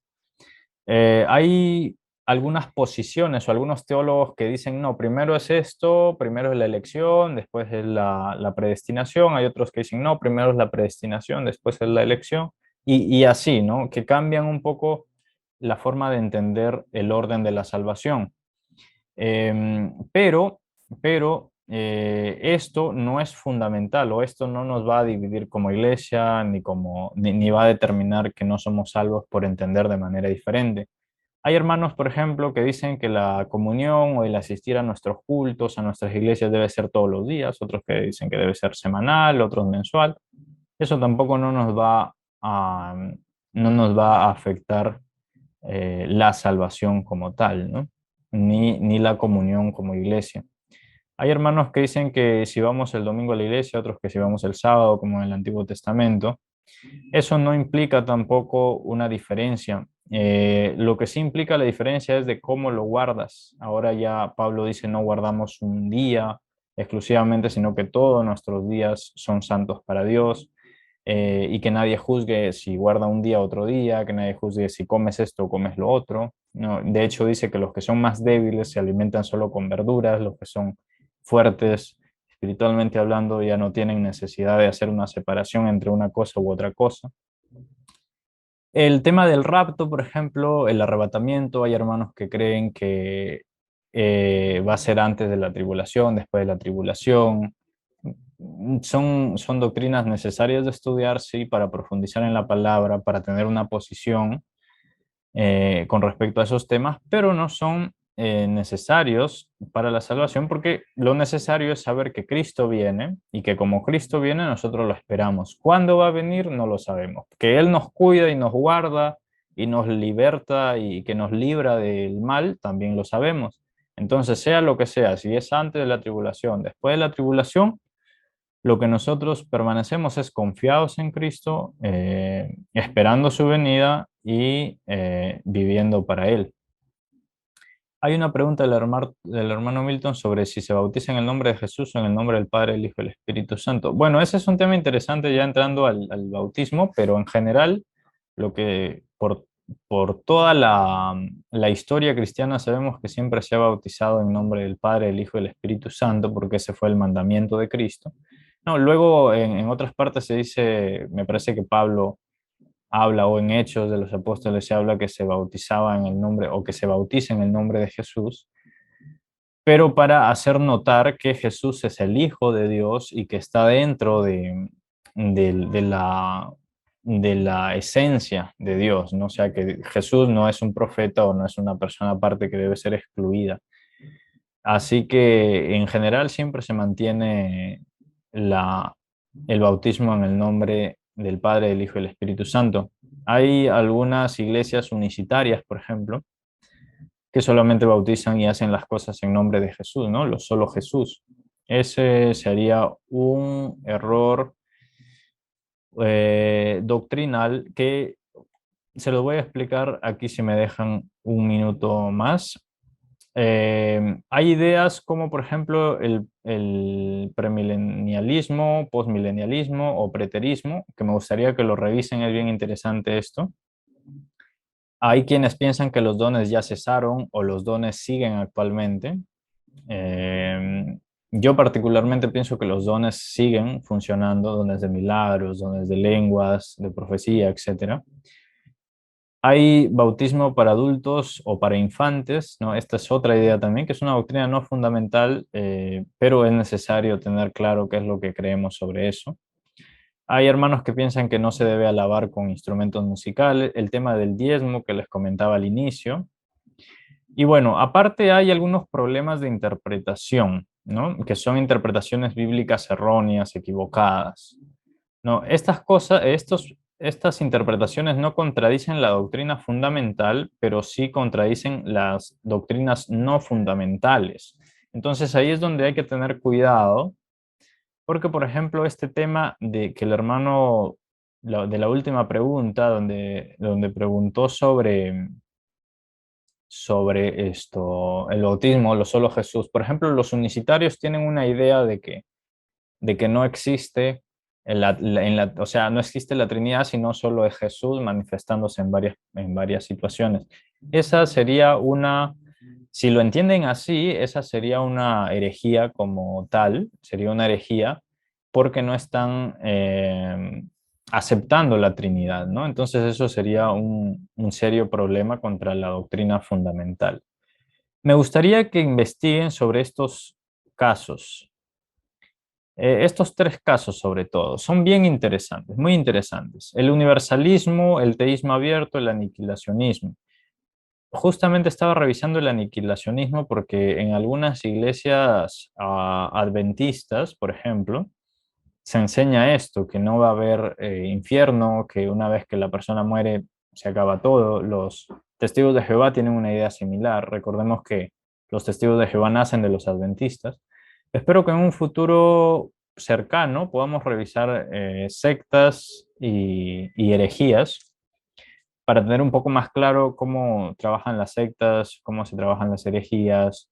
Hay algunas posiciones o algunos teólogos que dicen, no, primero es esto, primero es la elección, después es la predestinación. Hay otros que dicen, no, primero es la predestinación, después es la elección. Y así, ¿no? Que cambian un poco la forma de entender el orden de la salvación. Pero esto no es fundamental o esto no nos va a dividir como iglesia ni va a determinar que no somos salvos por entender de manera diferente. Hay hermanos, por ejemplo, que dicen que la comunión o el asistir a nuestros cultos, a nuestras iglesias debe ser todos los días, otros que dicen que debe ser semanal, otros mensual. Eso tampoco no nos va a afectar la salvación como tal, ¿no? ni la comunión como iglesia. Hay hermanos que dicen que si vamos el domingo a la iglesia, otros que si vamos el sábado, como en el Antiguo Testamento. Eso no implica tampoco una diferencia. Lo que sí implica la diferencia es de cómo lo guardas. Ahora ya Pablo dice no guardamos un día exclusivamente, sino que todos nuestros días son santos para Dios, y que nadie juzgue si guarda un día otro día, que nadie juzgue si comes esto o comes lo otro. No, de hecho dice que los que son más débiles se alimentan solo con verduras, los que son fuertes espiritualmente hablando ya no tienen necesidad de hacer una separación entre una cosa u otra cosa. El tema del rapto, por ejemplo, el arrebatamiento, hay hermanos que creen que va a ser antes de la tribulación, después de la tribulación. Son doctrinas necesarias de estudiar, sí, para profundizar en la palabra, para tener una posición con respecto a esos temas, pero no son necesarios para la salvación, porque lo necesario es saber que Cristo viene y que como Cristo viene nosotros lo esperamos. ¿Cuándo va a venir? No lo sabemos. Que Él nos cuida y nos guarda y nos liberta y que nos libra del mal, también lo sabemos. Entonces, sea lo que sea, si es antes de la tribulación, después de la tribulación, lo que nosotros permanecemos es confiados en Cristo, esperando su venida y viviendo para Él. Hay una pregunta del hermano Milton sobre si se bautiza en el nombre de Jesús o en el nombre del Padre, el Hijo y el Espíritu Santo. Bueno, ese es un tema interesante ya entrando al bautismo, pero en general, lo que por toda la historia cristiana sabemos que siempre se ha bautizado en nombre del Padre, el Hijo y el Espíritu Santo, porque ese fue el mandamiento de Cristo. No, luego en otras partes se dice, me parece que Pablo habla, o en Hechos de los Apóstoles se habla que se bautizaba en el nombre o que se bautiza en el nombre de Jesús, pero para hacer notar que Jesús es el Hijo de Dios y que está dentro de la esencia de Dios, ¿no? O sea, que Jesús no es un profeta o no es una persona aparte que debe ser excluida. Así que en general siempre se mantiene la, el bautismo en el nombre del Padre, del Hijo y del Espíritu Santo. Hay algunas iglesias unicitarias, por ejemplo, que solamente bautizan y hacen las cosas en nombre de Jesús, ¿no? Lo solo Jesús. Ese sería un error doctrinal que se lo voy a explicar aquí si me dejan un minuto más. Hay ideas como, por ejemplo, el premilenialismo, postmilenialismo o preterismo, que me gustaría que lo revisen, es bien interesante esto. Hay quienes piensan que los dones ya cesaron o los dones siguen actualmente. Yo particularmente pienso que los dones siguen funcionando, dones de milagros, dones de lenguas, de profecía, etc. Hay bautismo para adultos o para infantes, ¿no? Esta es otra idea también, que es una doctrina no fundamental, pero es necesario tener claro qué es lo que creemos sobre eso. Hay hermanos que piensan que no se debe alabar con instrumentos musicales, el tema del diezmo que les comentaba al inicio. Y bueno, aparte hay algunos problemas de interpretación, ¿no? Que son interpretaciones bíblicas erróneas, equivocadas. No, estas interpretaciones no contradicen la doctrina fundamental, pero sí contradicen las doctrinas no fundamentales. Entonces ahí es donde hay que tener cuidado, porque por ejemplo este tema de que el hermano, de la última pregunta, donde preguntó sobre esto, el bautismo, lo solo Jesús. Por ejemplo, los unicitarios tienen una idea de que no existe, o sea, no existe la Trinidad, sino solo es Jesús manifestándose en varias situaciones. Esa sería si lo entienden así, esa sería una herejía como tal, sería una herejía porque no están aceptando la Trinidad, ¿no? Entonces eso sería un serio problema contra la doctrina fundamental. Me gustaría que investiguen sobre estos casos. Estos tres casos, sobre todo, son bien interesantes, muy interesantes. El universalismo, el teísmo abierto, el aniquilacionismo. Justamente estaba revisando el aniquilacionismo porque en algunas iglesias adventistas, por ejemplo, se enseña esto, que no va a haber infierno, que una vez que la persona muere se acaba todo. Los testigos de Jehová tienen una idea similar. Recordemos que los testigos de Jehová nacen de los adventistas. Espero que en un futuro cercano podamos revisar sectas y herejías para tener un poco más claro cómo trabajan las sectas, cómo se trabajan las herejías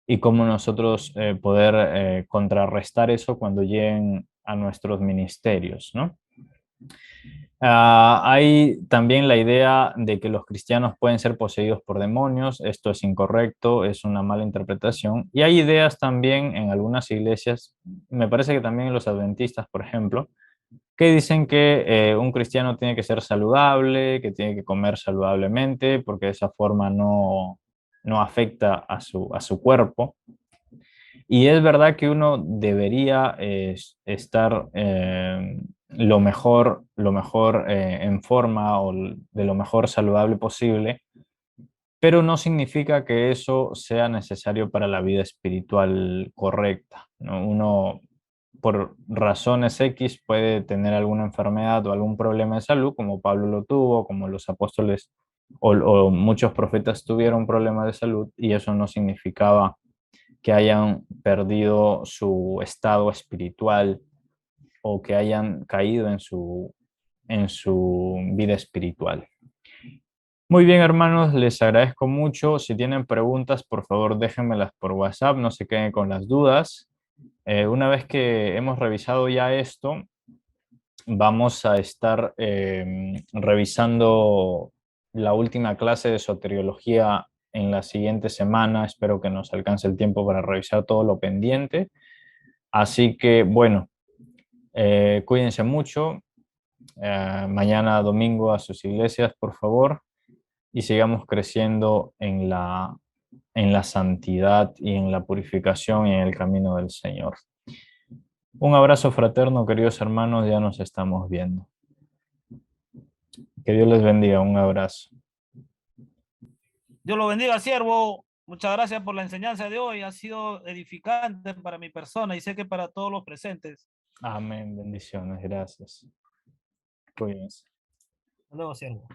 y cómo nosotros poder contrarrestar eso cuando lleguen a nuestros ministerios, ¿no? Hay también la idea de que los cristianos pueden ser poseídos por demonios. Esto es incorrecto, es una mala interpretación. Y hay ideas también en algunas iglesias, me parece que también en los adventistas, por ejemplo, que dicen que un cristiano tiene que ser saludable, que tiene que comer saludablemente, porque de esa forma no afecta a su cuerpo. Y es verdad que uno debería estar lo mejor en forma o de lo mejor saludable posible, pero no significa que eso sea necesario para la vida espiritual correcta, ¿no? Uno, por razones X, puede tener alguna enfermedad o algún problema de salud, como Pablo lo tuvo, como los apóstoles o muchos profetas tuvieron problemas de salud, y eso no significaba que hayan perdido su estado espiritual o que hayan caído en su vida espiritual. Muy bien, hermanos, les agradezco mucho. Si tienen preguntas, por favor, déjenmelas por WhatsApp, no se queden con las dudas. Una vez que hemos revisado ya esto, vamos a estar revisando la última clase de soteriología en la siguiente semana. Espero que nos alcance el tiempo para revisar todo lo pendiente. Así que, bueno, cuídense mucho. Mañana domingo a sus iglesias, por favor, y sigamos creciendo en la santidad y en la purificación y en el camino del Señor. Un abrazo fraterno, queridos hermanos, ya nos estamos viendo. Que Dios les bendiga, un abrazo. Dios lo bendiga, siervo. Muchas gracias por la enseñanza de hoy. Ha sido edificante para mi persona y sé que para todos los presentes. Amén, bendiciones, gracias. Cuídense. Hasta luego, siervo.